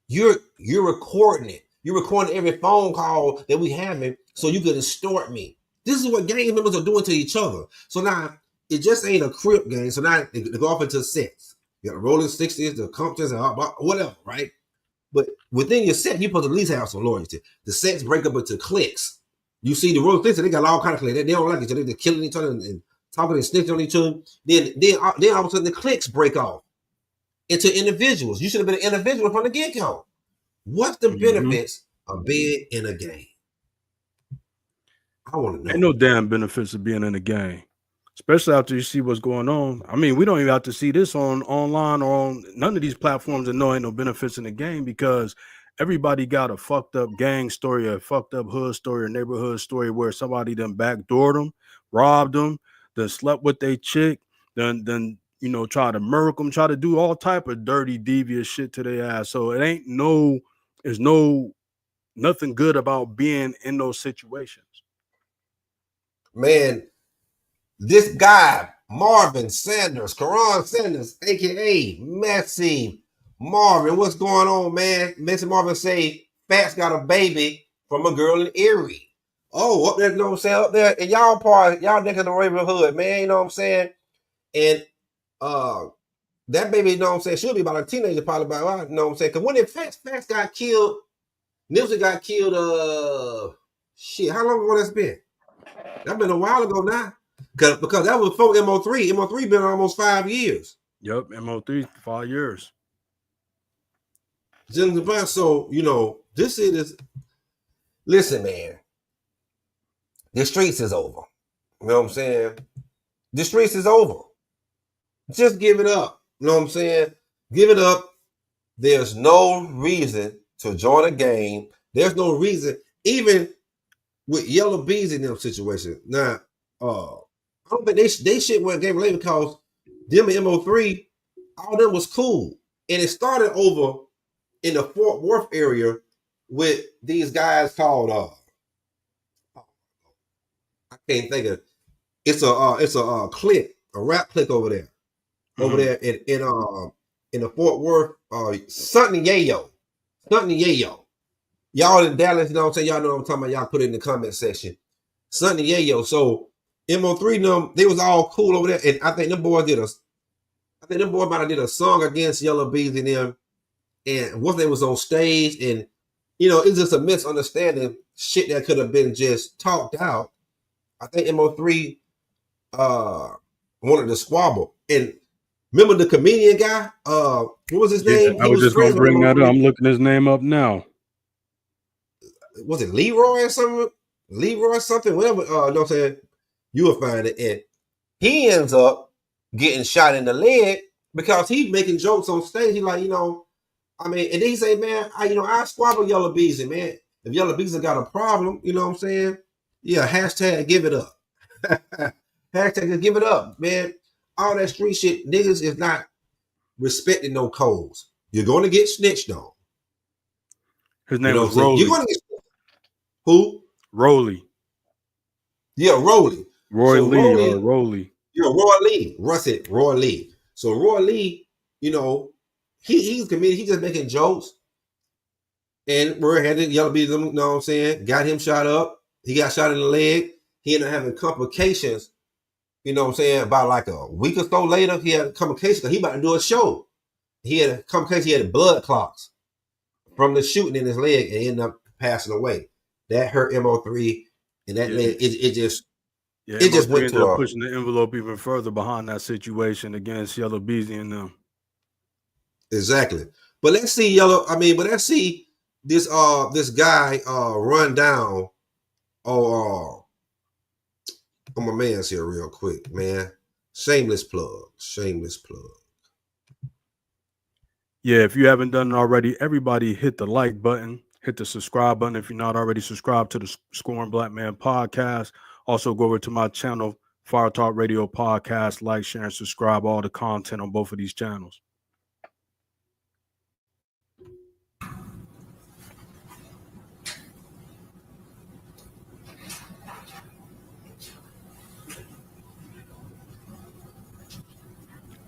S2: you're recording it. You're recording every phone call that we having so you can extort me. This is what gang members are doing to each other. So now, it just ain't a crip game. So now they go off into sets. You got the rolling 60s, the Comptons, and whatever, right? But within your set, you're supposed to at least have some loyalty. The sets break up into cliques. You see the rolling 60s, they got all kind of cliques. They don't like each other. They're killing each other and talking and snitching on each other. Then all of a sudden the cliques break off into individuals. You should have been an individual from the get-go. What's the benefits of being in a gang? I want to know.
S1: Ain't no damn benefits of being in a gang, especially after you see what's going on. I mean, we don't even have to see this online or on none of these platforms and know ain't no benefits in the game, because everybody got a fucked up gang story, a fucked up hood story, or neighborhood story where somebody done backdoored them, robbed them, then slept with their chick, then try to murk them, try to do all type of dirty, devious shit to their ass. So there's nothing good about being in those situations.
S2: Man, this guy, Marvin Sanders, Karan Sanders, aka Messy Marvin, what's going on, man? Messy Marvin say Fats got a baby from a girl in Erie. Oh, up there, you know what I'm saying? Up there, and y'all neck of the neighborhood, man, you know what I'm saying? And that baby, you know what I'm saying, she'll be about a teenager, probably about, you know what I'm saying? Because when Fats got killed, Nipsey got killed, how long ago that's been? That's been a while ago now. Because that was before MO3. MO3 been almost 5 years.
S1: Yep, MO3, 5 years.
S2: So, this is, listen, man, the streets is over. You know what I'm saying? The streets is over. Just give it up. You know what I'm saying? Give it up. There's no reason to join a game. There's no reason, even with Yellow Bees in them situation. Now, I don't think they shit went game later because them and MO3, all them was cool. And it started over in the Fort Worth area with these guys called I can't think of it. It's a clique, a rap clique over there. Over there in the Fort Worth, something Yayo. Y'all in Dallas, you know what I'm saying? Y'all know what I'm talking about. Y'all put it in the comment section. Sonny Yayo. So MO3 them, they was all cool over there. And I think them boys might have did a song against Yellow Bees and them. and what they was on stage, and it's just a misunderstanding. Shit that could have been just talked out. I think MO3 wanted to squabble. And remember the comedian guy? What was his name?
S1: I was just gonna bring that up. I'm looking his name up now.
S2: Was it Leroy or something? Leroy something, whatever. Know what I'm saying? You will find it. And he ends up getting shot in the leg because he's making jokes on stage. He's like, and then he say, man, I squabble Yellow Beezy, man. If Yellow Beezy got a problem, you know what I'm saying? Yeah, hashtag give it up. Hashtag give it up, man. All that street shit, niggas is not respecting no codes. You're going to get snitched on.
S1: His name was Rolly.
S2: You're going to get who?
S1: Rolly.
S2: Yeah, Rolly.
S1: Roy Lee or Rolly.
S2: Yeah, Roy Lee. Roy Lee. So Roy Lee, he's a comedian. He's just making jokes. And we're headed Yellow Beezy, you know what I'm saying? Got him shot up. He got shot in the leg. He ended up having complications, you know what I'm saying? About like a week or so later, he had complications because he about to do a show. He had a complication. He had blood clots from the shooting in his leg and ended up passing away. That hurt MO3, and that leg, it just went to
S1: pushing the envelope even further behind that situation against Yellow Beezy and them.
S2: Exactly. But let's see let's see this guy run down on my man's here real quick, man. Shameless plug.
S1: Yeah, if you haven't done it already, everybody hit the like button, hit the subscribe button if you're not already subscribed to the Scorn Black Man podcast. Also go over to my channel, Fire Talk Radio Podcast, like, share, and subscribe all the content on both of these channels.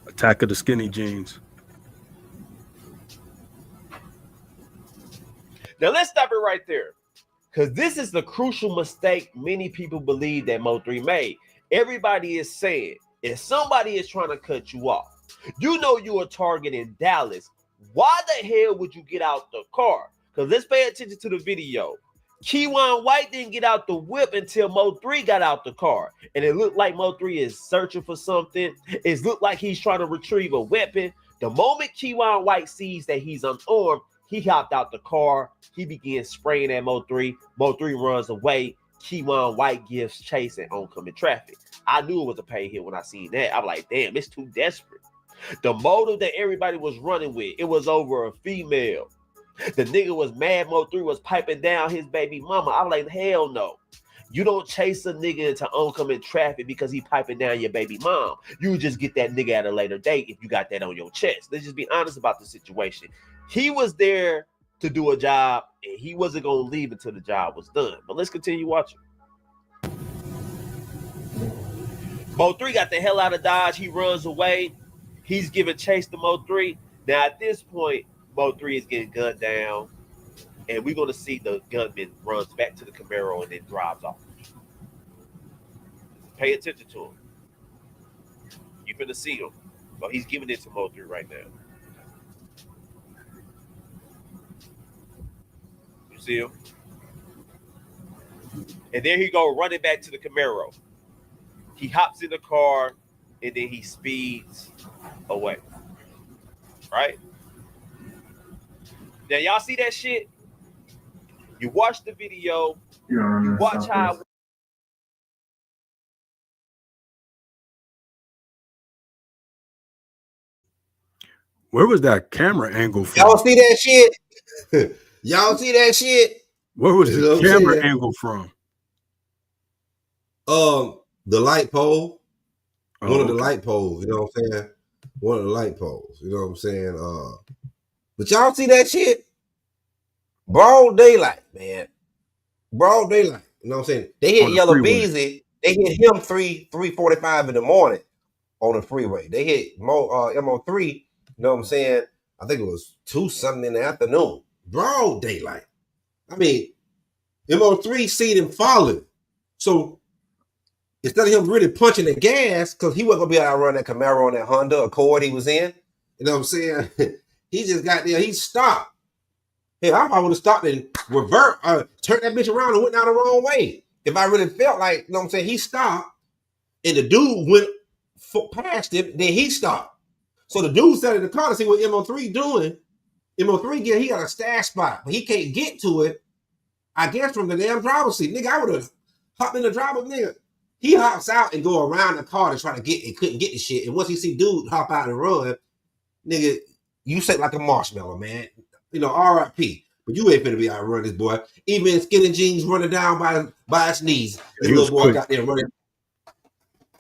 S1: Attack of the Skinny Jeans.
S13: Now let's stop it right there, because this is the crucial mistake many people believe that Mo3 made. Everybody is saying if somebody is trying to cut you off, you are targeting Dallas. Why the hell would you get out the car? Because let's pay attention to the video. Keywan White didn't get out the whip until Mo3 got out the car. And it looked like Mo3 is searching for something. It looked like he's trying to retrieve a weapon. The moment Keywan White sees that he's unarmed, he hopped out the car. He begins spraying at Mo3. Mo3 runs away. Keywan White gives chase and oncoming traffic. I knew it was a pay hit when I seen that. I was like, damn, it's too desperate. The motive that everybody was running with, it was over a female. The nigga was mad Mo3 was piping down his baby mama. I was like, hell no. You don't chase a nigga into oncoming traffic because he piping down your baby mom. You just get that nigga at a later date if you got that on your chest. Let's just be honest about the situation. He was there to do a job, and he wasn't going to leave until the job was done. But let's continue watching. Mo3 got the hell out of Dodge. He runs away. He's giving chase to Mo3. Now, at this point, Mo3 is getting gunned down, and we're going to see the gunman runs back to the Camaro and then drives off. Pay attention to him. You're going to see him. But he's giving it to Mo3 right now. You see him? And there he go running back to the Camaro. He hops in the car, and then he speeds away. Right? Now, y'all see that shit? You watch the video. You watch how...
S1: Where was that camera angle from?
S2: Y'all see that shit? Y'all see that shit?
S1: Where was the camera angle from?
S2: The light pole.
S1: Oh,
S2: One of the light poles, you know what I'm saying? One of the light poles, you know what I'm saying? But y'all see that shit? Broad daylight, man. Broad daylight. You know what I'm saying? They hit Yellow Beezy. They hit him 3:45 in the morning on the freeway. They hit MO3, you know what I'm saying? I think it was 2-something in the afternoon. Broad daylight. I mean, MO3 see them falling. So instead of him really punching the gas, because he wasn't going to be able to run that Camaro on that Honda Accord he was in, you know what I'm saying? He just got there. He stopped. Hey, I would have stopped and revert, turned that bitch around and went down the wrong way. If I really felt like, you know what I'm saying, he stopped and the dude went past him, then he stopped. So the dude sat in the car to see what MO3 doing. MO3 he got a stash spot, but he can't get to it, I guess, from the damn driver's seat. Nigga, I would have hopped in the driver's nigga. He hops out and go around the car to try to get it, couldn't get the shit. And once he see dude hop out and run, nigga, you sit like a marshmallow, man. You know, R.I.P. But you ain't finna be out running this boy. Even in skinny jeans running down by his knees. This little boy quick. Got there running.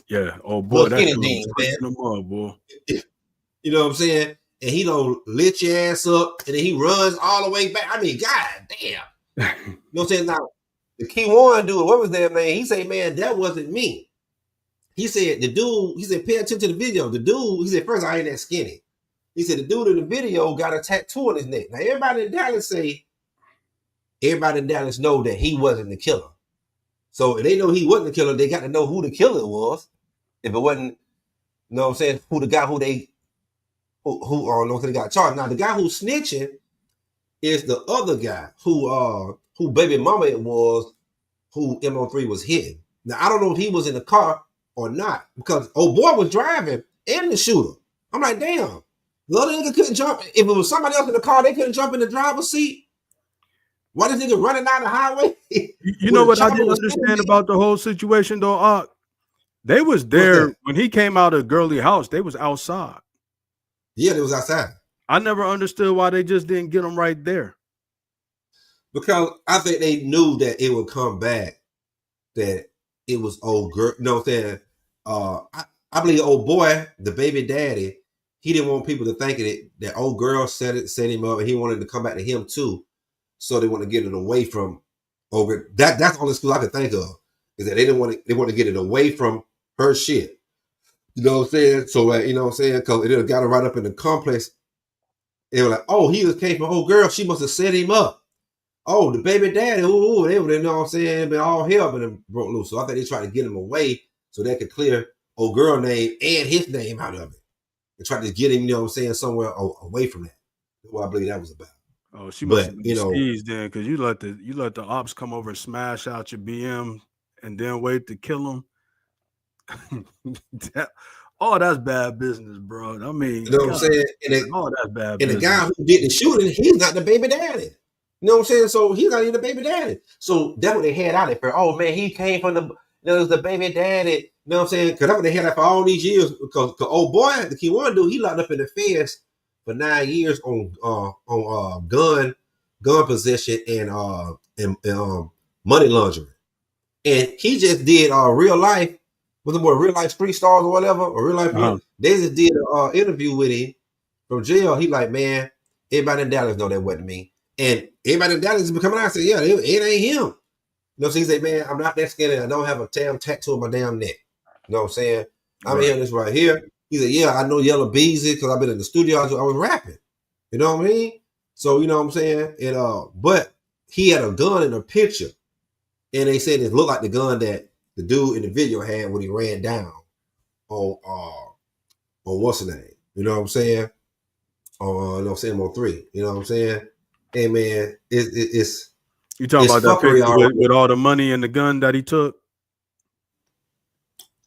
S1: Yeah, oh boy, that's
S2: skinny jeans, man.
S1: Up, boy.
S2: You know what I'm saying? And he don't lit your ass up, and then he runs all the way back. I mean, god damn. You know what I'm saying? Now, the key one dude, what was that man? He said, man, that wasn't me. He said, the dude, he said, pay attention to the video. The dude, he said, first, I ain't that skinny. He said, the dude in the video got a tattoo on his neck. Now, everybody in Dallas know that he wasn't the killer. So if they know he wasn't the killer, they got to know who the killer was. If it wasn't, you know what I'm saying, who the guy who they got charged. Now, the guy who's snitching is the other guy who baby mama it was, who MO3 was hitting. Now, I don't know if he was in the car or not, because old boy was driving and the shooter. I'm like, damn, the other nigga couldn't jump. If it was somebody else in the car, they couldn't jump in the driver's seat. Why this nigga running down the highway?
S1: You know what I didn't understand about the whole situation though, they was there when he came out of Gurley house. They was outside.
S2: Yeah, they was outside.
S1: I never understood why they just didn't get him right there.
S2: Because I think they knew that it would come back, that it was old girl. You know what I'm saying? I believe old boy, the baby daddy, he didn't want people to think that old girl set him up, and he wanted to come back to him too. So they want to get it away from over. That's the only school I could think of, is that they want to get it away from her shit. You know what I'm saying? So you know what I'm saying? Because it got her right up in the complex. They were like, oh, he just came from old girl. She must have set him up. Oh, the baby daddy, ooh, they know what I'm saying, been all hell been broke loose. So I think they tried to get him away so they could clear old girl name and his name out of it. They tried to get him, you know what I'm saying, somewhere away from that. That's what I believe that was about.
S1: Oh, she must have been skeezed then, because you let the ops come over and smash out your BM and then wait to kill him. That's bad business, bro. I mean,
S2: you know what I'm saying?
S1: That's bad business.
S2: And the guy who did the shooting, he's not the baby daddy. You know what I'm saying? So he's not even the baby daddy. So that's what they had out there for. Oh man, he came from the baby daddy. You know what I'm saying? Because that's what they had out for all these years. Because old boy, the key one dude, he locked up in the fence for 9 years on gun possession and money laundering. And he just did real life, was it more real life street stars or whatever, or real life. They just did an interview with him from jail. He like, man, everybody in Dallas know that wasn't me. And everybody in Dallas is coming out and say, yeah, it ain't him. You know, so he said, man, I'm not that skinny. I don't have a damn tattoo on my damn neck. You know what I'm saying? I'm hearing this right here. He said, yeah, I know Yellow Beezy because I've been in the studio. I was rapping. You know what I mean? So, you know what I'm saying? And but he had a gun in a picture. And they said it looked like the gun that the dude in the video had when he ran down on what's the name? You know what I'm saying? On you know what I'm saying, MO3. You know what I'm saying? Hey man, it's
S1: you talking about that picture with all the money and the gun that he took?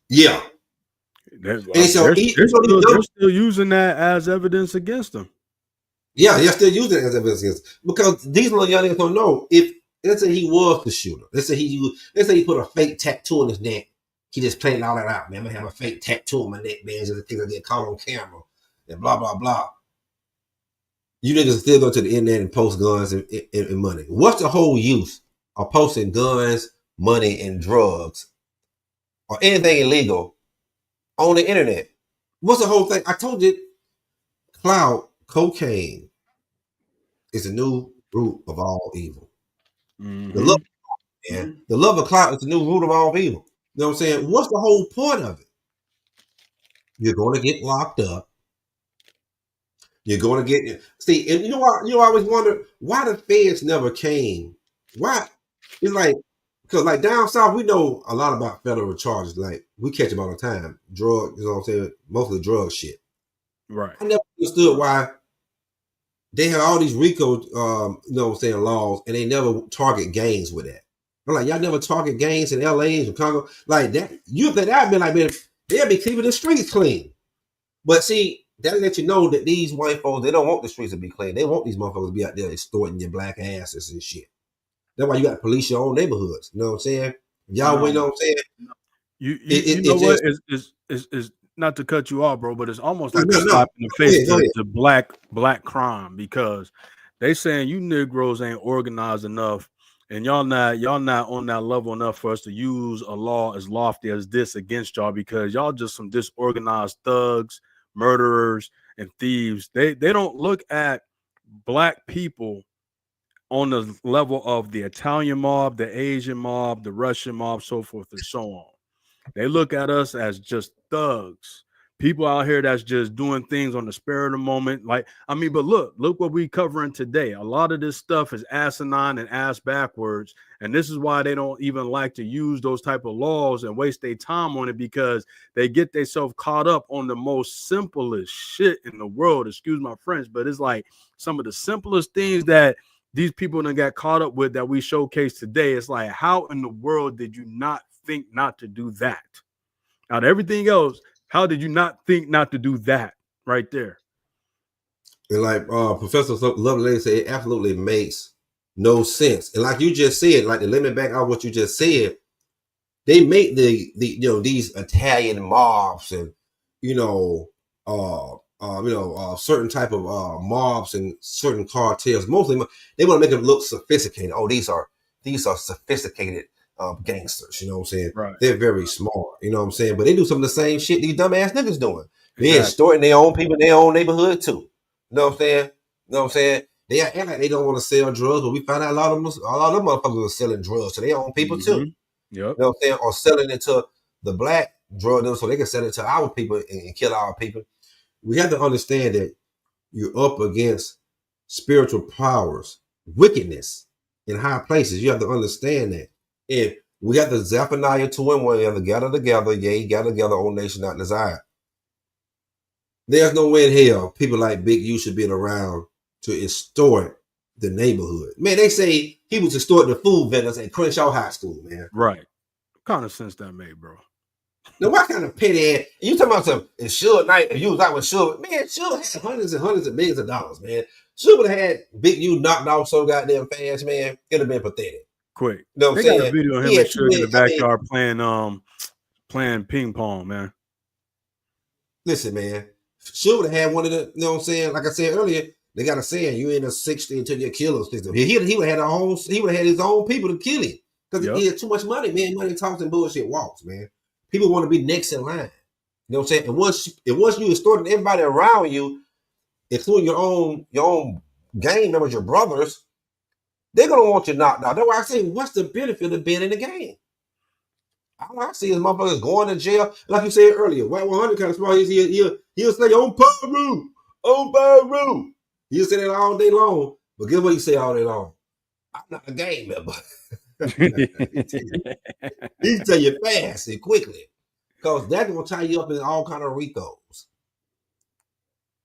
S2: Yeah.
S1: They're still using that as evidence against him.
S2: Yeah, they're still using it as evidence against him. Because these little young niggas don't know. If let's say he was the shooter, let's say he put a fake tattoo on his neck. He just played all that out, man. I'm gonna have a fake tattoo on my neck, man, just in case I get caught on camera and blah blah blah. You niggas still go to the internet and post guns and money. What's the whole use of posting guns, money, and drugs or anything illegal on the internet? What's the whole thing? I told you, cocaine is the new root of all evil. Mm-hmm. The love of clout is the new root of all evil. You know what I'm saying? What's the whole point of it? You're going to get locked up. You're going to get and you know what? I always wonder why the feds never came. Why? It's like because like down south we know a lot about federal charges. Like we catch them all the time. Drug, you know what I'm saying? Mostly drug shit.
S1: Right.
S2: I never understood why they have all these RICO, laws, and they never target gangs with that. I'm like, y'all never target gangs in LA and Chicago like that. You think that'd be like, man, they'll be keeping the streets clean. But see, that let you know that these white folks, they don't want the streets to be clean. They want these motherfuckers to be out there extorting your black asses and shit. That's why you got to police your own neighborhoods. You know what I'm saying? Y'all, you know what I'm saying?
S1: You know what? It's not to cut you off, bro, but it's almost like a slap in the face to black crime, because they saying you Negroes ain't organized enough, and y'all not on that level enough for us to use a law as lofty as this against y'all, because y'all just some disorganized thugs, murderers, and thieves. They don't look at black people on the level of the Italian mob, the Asian mob, the Russian mob, so forth and so on. They look at us as just thugs, people out here that's just doing things on the spur of the moment. Like, I mean, but look what we covering today. A lot of this stuff is asinine and ass backwards, and this is why they don't even like to use those type of laws and waste their time on it, because they get themselves caught up on the most simplest shit in the world. Excuse my French, but it's like some of the simplest things that these people done got caught up with that we showcase today. It's like, how in the world did you not think not to do that? Out of everything else, how did you not think not to do that right there?
S2: And like Professor Lovely said, it absolutely makes no sense. And like you just said, like to limit back on what you just said, they make the these Italian mobs and certain type of mobs and certain cartels. Mostly they want to make them look sophisticated. Oh, these are sophisticated gangsters. You know what I'm saying?
S1: Right.
S2: They're very smart. You know what I'm saying? But they do some of the same shit these dumbass niggas doing. They're extorting their own people in their own neighborhood too. You know what I'm saying? You know what I'm saying? They act like they don't want to sell drugs, but we find out a lot of them motherfuckers are selling drugs to their own people too.
S1: Yep.
S2: You know what I'm saying? Or selling it to the black drug dealers so they can sell it to our people and kill our people. We have to understand that you're up against spiritual powers, wickedness in high places. You have to understand that. And we got the Zephaniah 2:1, you have to gather together, yea, gather together, O nation not desired. There's no way in hell people like Big U should be around to extort the neighborhood. Man, they say he was extorting the food vendors at Crenshaw High School, man.
S1: Right. What kind of sense that made, bro?
S2: Now, what kind of petty ass? You talking about some Suge Knight? If you was out with Suge, man, Suge had hundreds and hundreds of millions of dollars, man. Suge would have had Big U knocked off so goddamn fast, man. It'd have been pathetic.
S1: Quick.
S2: You know what I'm
S1: They
S2: saying?
S1: got a video of him and Suge in the backyard playing ping pong, man.
S2: Listen, man. Suge would have had one of the, you know what I'm saying? Like I said earlier, they got a saying, you in a 60 until you kill us. He would have had his own people to kill him. Because he had too much money, man. Money talks and bullshit walks, man. People want to be next in line. You know what I'm saying? And once you extorting everybody around you, including your own gang members, your brothers, they're gonna want you knocked out. That's why I say, what's the benefit of being in the game? All I see is motherfuckers going to jail. Like you said earlier, White 100 kind of smart. He'll say on Peru. He'll say that all day long. But guess what he say all day long? I'm not a gang member. He tell you fast and quickly, because that's gonna tie you up in all kind of RICOs.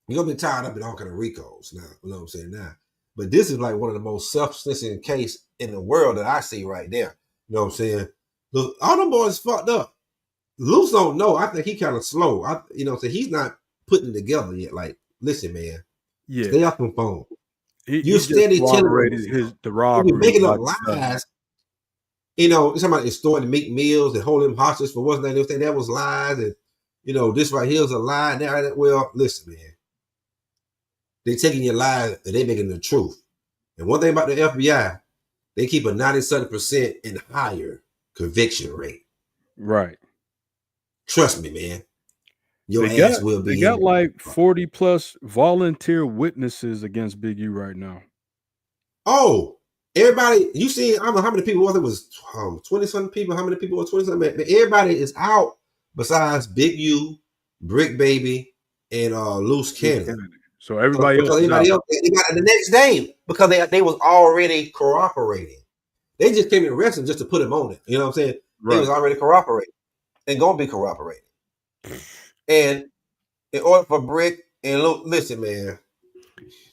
S2: You're gonna be tied up in all kind of RICOs now. You know what I'm saying now? But this is like one of the most self-sufficient case in the world that I see right there. You know what I'm saying? Look, all them boys fucked up. Luce don't know. I think he kind of slow. You know what I'm saying? He's not putting it together yet. Like, listen, man.
S1: Yeah.
S2: Stay off the phone.
S1: You steady telling the robbery.
S2: You're making up lies. You know, somebody extorting Meek Mills and holding him hostage for what's that? That was lies, and this right here is a lie. Well, listen, man. They taking your lies and they making the truth. And one thing about the FBI, they keep a 97% and higher conviction rate.
S1: Right.
S2: Trust me, man. Your ass will be.
S1: They got like 40 plus volunteer witnesses against Big U right now.
S2: Oh, everybody, you see, I don't know how many people was it was 20-something people. How many people were 20-something? But everybody is out besides Big U, Brick Baby, and Loose Cannon.
S1: So everybody else
S2: they got it the next day because they was already cooperating. They just came and arrested him just to put him on it. You know what I'm saying? Right. They was already cooperating and gonna be cooperating. And in order for Brick and Luke, listen, man,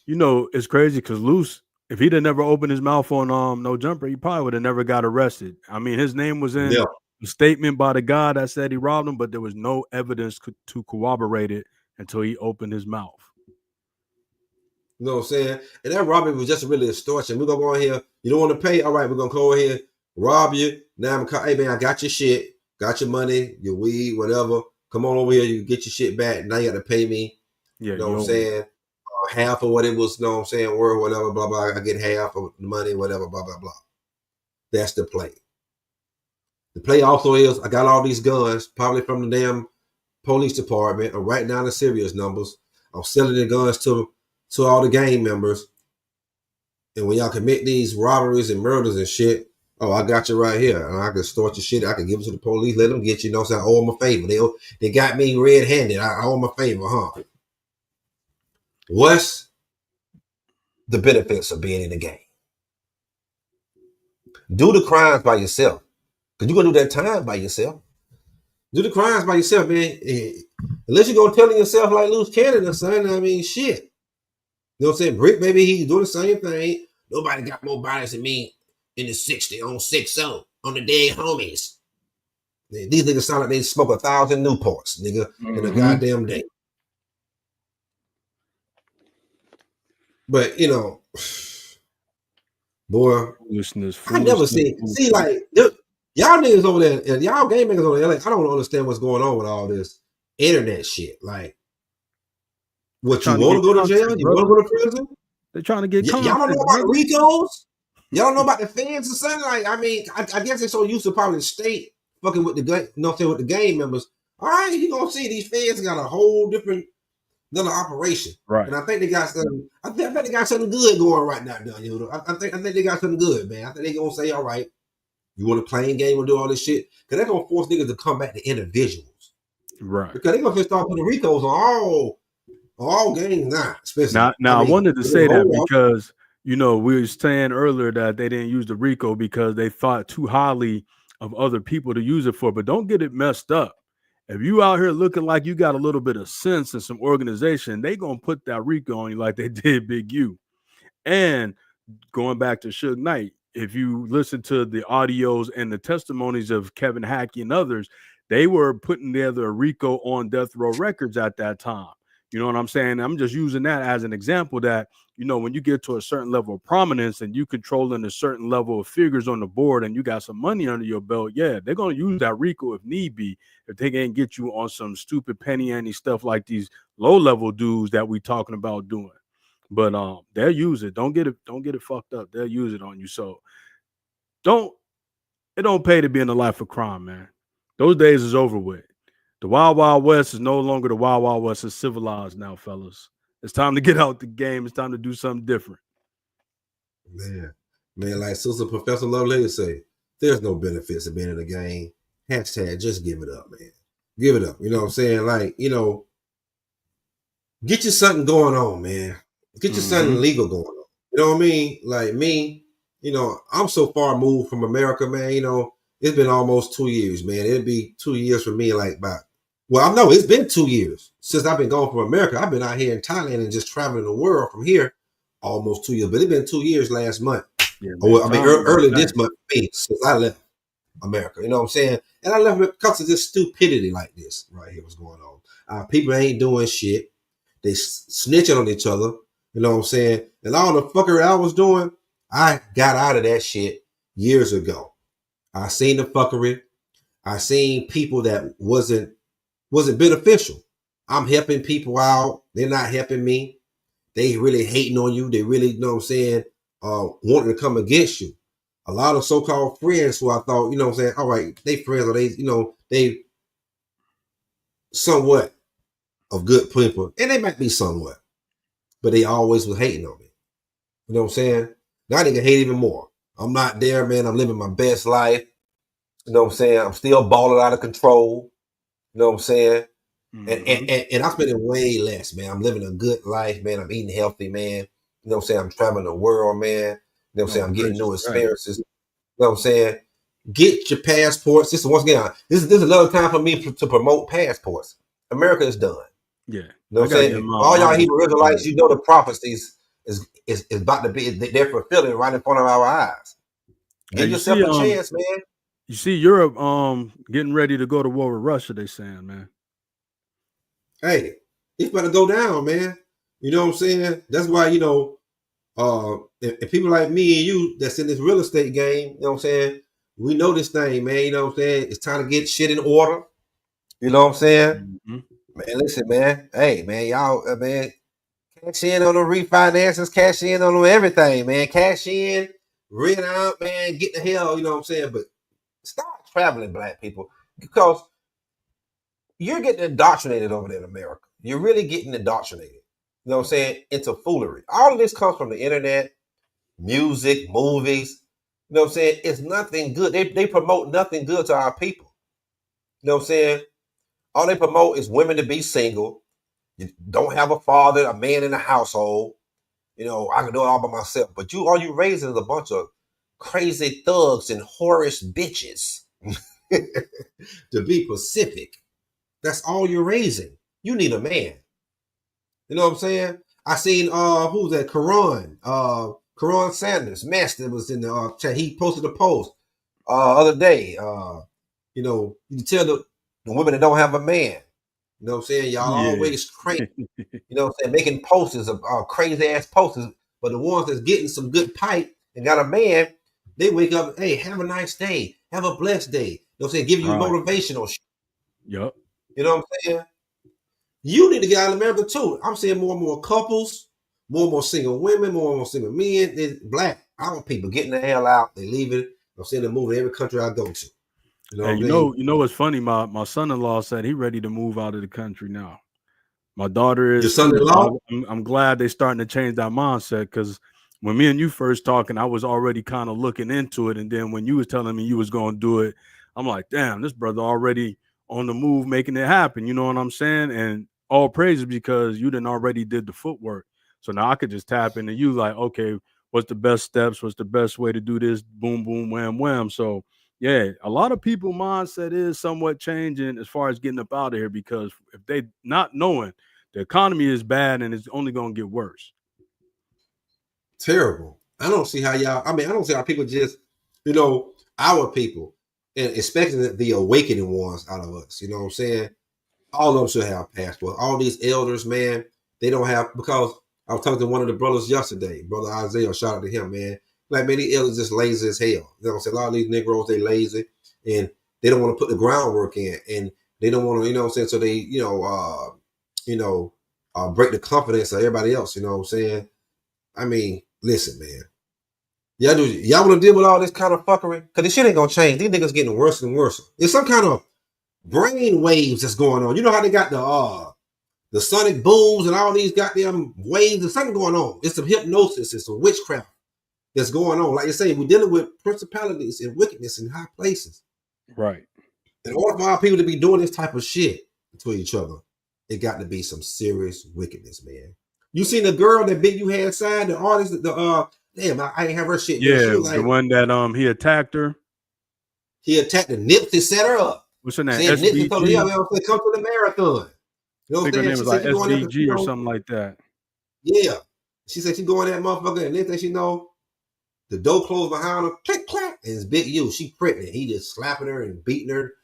S1: You know, it's crazy because Luce, if he'd have never opened his mouth on No Jumper, he probably would have never got arrested. I mean, his name was in
S2: Yeah.
S1: a statement by the guy that said he robbed him, but there was no evidence to corroborate it until he opened his mouth.
S2: You know what I'm saying? And that robbery was just really extortion. We're gonna go in here. You don't want to pay? All right, we're gonna go in here, rob you. Now hey man, I got your shit, got your money, your weed, whatever. Come on over here, you get your shit back. Now you got to pay me.
S1: Yeah,
S2: you know what I'm saying? Half of what it was, you know what I'm saying, worth, whatever, blah, blah. I get half of the money, whatever, blah, blah, blah. That's the play. The play also is I got all these guns, probably from the damn police department. I'm writing down the serious numbers. I'm selling the guns to all the gang members. And when y'all commit these robberies and murders and shit, oh, I got you right here. And I can start your shit. I can give it to the police, let them get you. You know what I'm saying? I owe them a favor. They got me red-handed. I owe them a favor, huh? What's the benefits of being in the game? Do the crimes by yourself. Because you're going to do that time by yourself. Do the crimes by yourself, man. Unless you're going to tell yourself like Loose Cannon or something, I mean, shit. You know what I'm saying? Brick, maybe he's doing the same thing. Nobody got more bodies than me in the 60 on 6-0 on the dead homies. These niggas sound like they smoke 1,000 Newports, nigga, in a goddamn day. But, you know, boy, I never see like, y'all niggas over there, and y'all Gangbangers over there, like, I don't understand what's going on with all this internet shit. Like, what, you want to go to jail? You want to go to prison?
S1: They're trying to get
S2: y'all don't know about the Ricos? Y'all don't know about the fans or something? Like, I mean, I guess they're so used to probably the state fucking with the, you know what I'm saying, with the gang members. All right, you gonna see these fans got a whole different another operation,
S1: right?
S2: And I think they got something. I think they got something good going right now, I think they got something good, man. I think they gonna say, all right, you want to play a game and do all this shit, because they're gonna force niggas to come back to individuals,
S1: right?
S2: Because they're gonna start putting Ricos on all games now.
S1: Now I wanted to say that because you know we were saying earlier that they didn't use the Rico because they thought too highly of other people to use it for, but don't get it messed up. If you out here looking like you got a little bit of sense and some organization, they gonna put that Rico on you like they did Big U. And going back to Suge Knight, if you listen to the audios and the testimonies of Kevin Hackey and others, they were putting together a Rico on Death Row Records at that time. You know what I'm saying? I'm just using that as an example that, you know, when you get to a certain level of prominence and you controlling a certain level of figures on the board and you got some money under your belt, yeah, they're going to use that Rico if need be, if they can't get you on some stupid penny ante stuff like these low-level dudes that we talking about doing. But they'll use it. Don't get it fucked up. They'll use it on you. So it don't pay to be in the life of crime, man. Those days is over with. The Wild Wild West is no longer the Wild Wild West. It's civilized now, fellas. It's time to get out the game. It's time to do something different.
S2: Man, like Sister Professor Lovelady say, there's no benefits of being in the game. Hashtag just give it up, man. Give it up. You know what I'm saying? Like, you know, get you something going on, man. Get you something legal going on. You know what I mean? Like me, you know, I'm so far moved from America, man. You know, it's been almost 2 years, man. It'll be 2 years for me, like about. Well, I know it's been 2 years since I've been gone from America. I've been out here in Thailand and just traveling the world from here almost 2 years. But it's been 2 years last month. Yeah, early this month for me since I left America. You know what I'm saying? And I left because of this stupidity like this right here. What's going on? People ain't doing shit. They snitching on each other. You know what I'm saying? And all the fuckery I was doing, I got out of that shit years ago. I seen the fuckery. I seen people that wasn't beneficial. I'm helping people out. They're not helping me. They really hating on you. They really, you know what I'm saying, wanting to come against you. A lot of so-called friends who I thought, you know what I'm saying, all right, they friends or they, you know, they somewhat of good people. And they might be somewhat. But they always was hating on me. You know what I'm saying? Now they can hate even more. I'm not there, man. I'm living my best life. You know what I'm saying? I'm still balling out of control. You know what I'm saying? And I'm spending way less, man. I'm living a good life, man. I'm eating healthy, man. You know what I'm saying? I'm traveling the world, man. You know what I'm saying? I'm getting new experiences. You know what I'm saying? Get your passports. Once again, this is another time for me to promote passports. America is done.
S1: Yeah.
S2: You know what I'm saying? All y'all Hebrew Israelites, you know the prophecies is about to be, they're fulfilling right in front of our eyes. Give yourself a chance, man.
S1: You see Europe getting ready to go to war with Russia, they saying, man.
S2: Hey, it's better go down, man. You know what I'm saying? That's why, you know, and people like me and you that's in this real estate game, you know what I'm saying? We know this thing, man. You know what I'm saying? It's time to get shit in order. You know what I'm saying?
S1: Mm-hmm.
S2: Man, listen, man. Hey, man, y'all, man, cash in on the refinances, cash in on everything, man. Cash in, rent out, man. Get the hell, you know what I'm saying? But stop traveling, black people, because you're getting indoctrinated over there in America. You're really getting indoctrinated. You know what I'm saying? Into foolery. All of this comes from the internet, music, movies. You know what I'm saying? It's nothing good. They promote nothing good to our people. You know what I'm saying? All they promote is women to be single. You don't have a father, a man in the household. You know, I can do it all by myself. But all you raising is a bunch of crazy thugs and whorish bitches. To be Pacific. That's all you're raising. You need a man. You know what I'm saying? I seen who's that? Karan Sanders, Master was in the chat. He posted a post other day. You know, you tell the women that don't have a man. You know what I'm saying? Y'all always crazy. You know what I'm saying? Making posters of crazy ass posters, but the ones that's getting some good pipe and got a man, they wake up, hey, have a nice day, have a blessed day. You know what I'm saying? Give you motivational shit.
S1: Yep.
S2: You know what I'm saying? You need to get out of America too. I'm seeing more and more couples, more and more single women, more and more single men. It's black. Our people getting the hell out. They leaving. I'm seeing them move in every country I go to. You know
S1: Hey,
S2: what I mean?
S1: you know what's funny? My son-in-law said he ready to move out of the country now. My daughter is
S2: Your
S1: too.
S2: son-in-law?
S1: I'm glad they starting to change that mindset, because when me and you first talking, I was already kind of looking into it, and then when you was telling me you was going to do it, I'm like, damn, this brother already on the move, making it happen. You know what I'm saying? And all praises, because you done already did the footwork. So now I could just tap into you, like, okay, what's the best steps? What's the best way to do this? Boom, boom, wham, wham. So yeah, a lot of people mindset is somewhat changing as far as getting up out of here, because if they not knowing the economy is bad and it's only going to get worse.
S2: Terrible. I don't see how y'all, I don't see how people just, you know, our people, and especially the awakening ones out of us, you know what I'm saying? All of them should have passports. All these elders, man, they don't have, because I was talking to one of the brothers yesterday, Brother Isaiah, shout out to him, man. Like, man, these elders just lazy as hell. You know what I'm saying? A lot of these Negroes, they lazy, and they don't want to put the groundwork in, and they don't want to, you know what I'm saying? So they, break the confidence of everybody else, you know what I'm saying? I mean, listen, man. Y'all want to deal with all this kind of fuckery? Because this shit ain't going to change. These niggas getting worse and worse. It's some kind of brain waves that's going on. You know how they got the sonic booms and all these goddamn waves? There's something going on. It's some hypnosis. It's some witchcraft that's going on. Like you say, we're dealing with principalities and wickedness in high places.
S1: Right.
S2: In order for our people to be doing this type of shit to each other, it got to be some serious wickedness, man. You seen the girl that Big U had signed, the artist, damn, I ain't have her shit.
S1: Yeah,
S2: she was like,
S1: the one that he attacked her.
S2: He attacked the Nipsey, set her up.
S1: What's her name?
S2: Said Nipsey told her, yeah,
S1: SVG.
S2: man, come to the marathon. You know
S1: I
S2: what
S1: think her
S2: I'm saying?
S1: name
S2: She
S1: was
S2: said
S1: like
S2: she going there,
S1: SVG or something like that.
S2: Yeah. She said she going that motherfucker, and next thing she know, the door closed behind her, click, clack, and it's Big U. She pregnant. He just slapping her and beating her,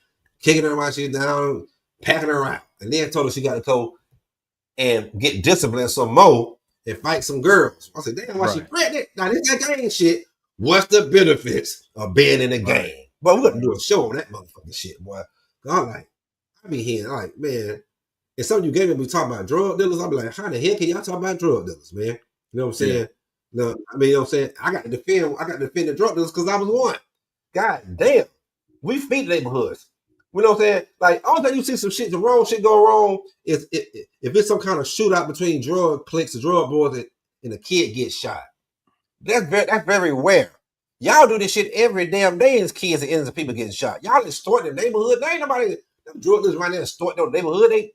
S2: kicking her while she's down, packing her out. And then told her she got to go and get disciplined some more and fight some girls. I said, damn, why she pregnant? Now, this that gang shit. What's the benefits of being in the game? But we're going to do a show on that motherfucking shit, boy. I be hearing, man, and some of you gave me talking about drug dealers. I'll be like, how the hell can y'all talk about drug dealers, man? You know what I'm saying?
S1: Yeah.
S2: No, you know what I'm saying? I got to defend the drug dealers because I was one. God damn. We feed neighborhoods. You know what I'm saying? Like, all that you see some shit, the wrong shit go wrong is if it's some kind of shootout between drug cliques or drug boys and a kid gets shot. That's very rare. Y'all do this shit every damn day as kids and innocent people getting shot. Y'all extort the neighborhood. There ain't nobody, them drug dealers right there extort their neighborhood. They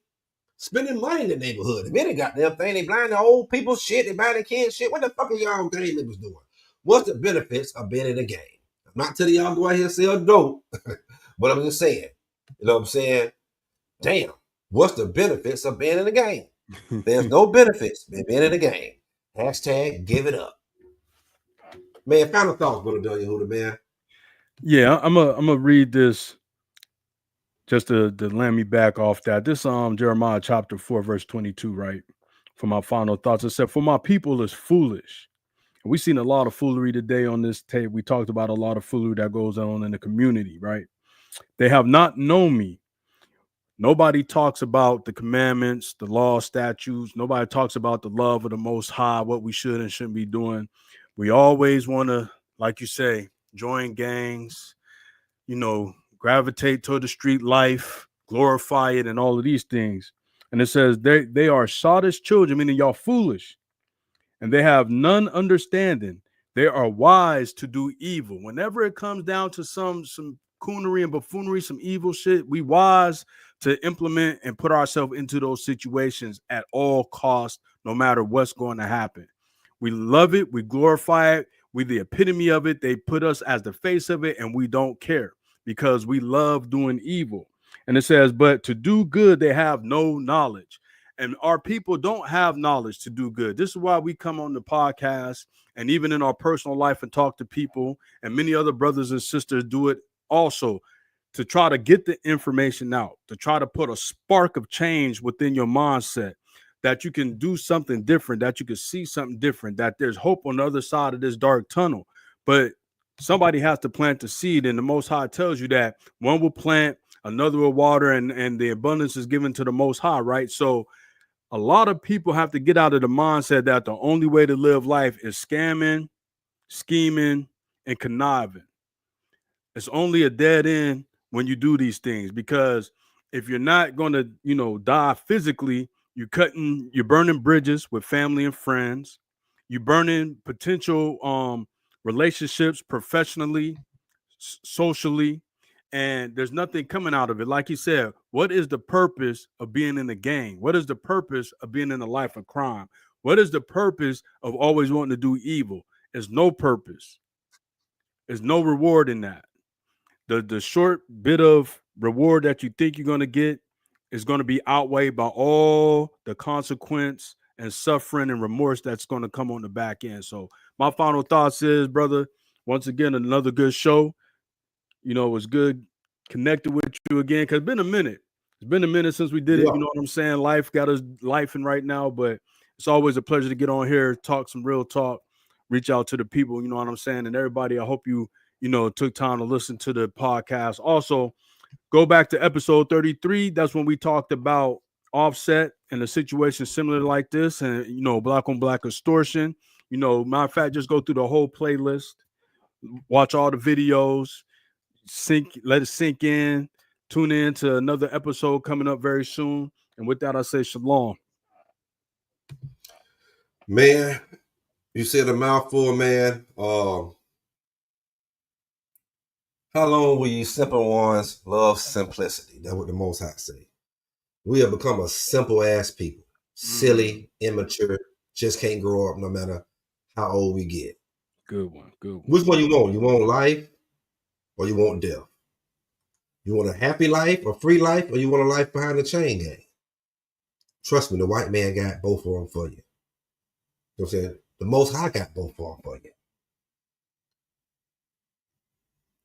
S2: spending money in the neighborhood. The minute got them thing, they blind the old people shit, they buy the kids shit. What the fuck are y'all gang members doing? What's the benefits of being in the game? I'm not telling y'all go out here and sell dope, but I'm just saying, you know what I'm saying? Damn, what's the benefits of being in the game? There's no benefits in being in the game. Hashtag give it up. Man, final thoughts, Brother W. Huda, man.
S1: Yeah, I'm gonna read this just to land me back off that. This Jeremiah chapter 4, verse 22, right? For my final thoughts. It said, "For my people is foolish." And we've seen a lot of foolery today on this tape. We talked about a lot of foolery that goes on in the community, right? They have not known me. Nobody talks about the commandments, the law, statutes. Nobody talks about the love of the Most High, what we should and shouldn't be doing. We always want to, like you say, join gangs, gravitate toward the street life, glorify it, and all of these things. And it says they are sottish children, meaning y'all foolish, and they have none understanding. They are wise to do evil. Whenever it comes down to some coonery and buffoonery, some evil shit, we wise to implement and put ourselves into those situations at all costs, no matter what's going to happen. We love it. We glorify it. We the epitome of it. They put us as the face of it, and we don't care because we love doing evil. And it says, but to do good, they have no knowledge. And our people don't have knowledge to do good. This is why we come on the podcast and even in our personal life and talk to people, and many other brothers and sisters do it also, to try to get the information out, to try to put a spark of change within your mindset, that you can do something different, that you can see something different, that there's hope on the other side of this dark tunnel. But somebody has to plant the seed, and the Most High tells you that one will plant, another will water, and the abundance is given to the Most High, right? So a lot of people have to get out of the mindset that the only way to live life is scamming, scheming, and conniving. It's only a dead end when you do these things, because if you're not going to, die physically, you're burning bridges with family and friends. You're burning potential relationships professionally, socially, and there's nothing coming out of it. Like you said, what is the purpose of being in the gang? What is the purpose of being in a life of crime? What is the purpose of always wanting to do evil? There's no purpose. There's no reward in that. The short bit of reward that you think you're going to get is going to be outweighed by all the consequence and suffering and remorse that's going to come on the back end. So my final thoughts is, brother, once again, another good show. It was good connected with you again, because it's been a minute. It's been a minute since we did it.
S2: Yeah.
S1: You know what I'm saying? Life got us lifing right now, but it's always a pleasure to get on here, talk some real talk, reach out to the people, you know what I'm saying? And everybody, I hope you took time to listen to the podcast. Also, go back to episode 33. That's when we talked about Offset and a situation similar like this, and black on black extortion. Matter of fact, just go through the whole playlist, watch all the videos, let it sink in, tune in to another episode coming up very soon. And with that, I say shalom.
S2: Man, you said a mouthful, man. How long will you simple ones love simplicity? That's what the Most High say. We have become a simple ass people. Silly, immature, just can't grow up no matter how old we get.
S1: Good one.
S2: Which one you want? You want life or you want death? You want a happy life, a free life, or you want a life behind the chain gang? Trust me, the white man got both of them for you. You know what I'm saying? The Most High got both of them for you.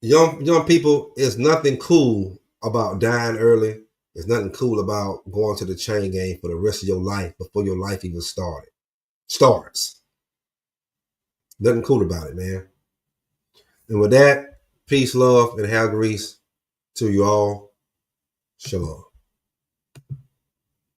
S2: Young people, there's nothing cool about dying early. There's nothing cool about going to the chain gang for the rest of your life before your life even starts. Nothing cool about it, man. And with that, peace, love, and hair grease to you all. Shalom.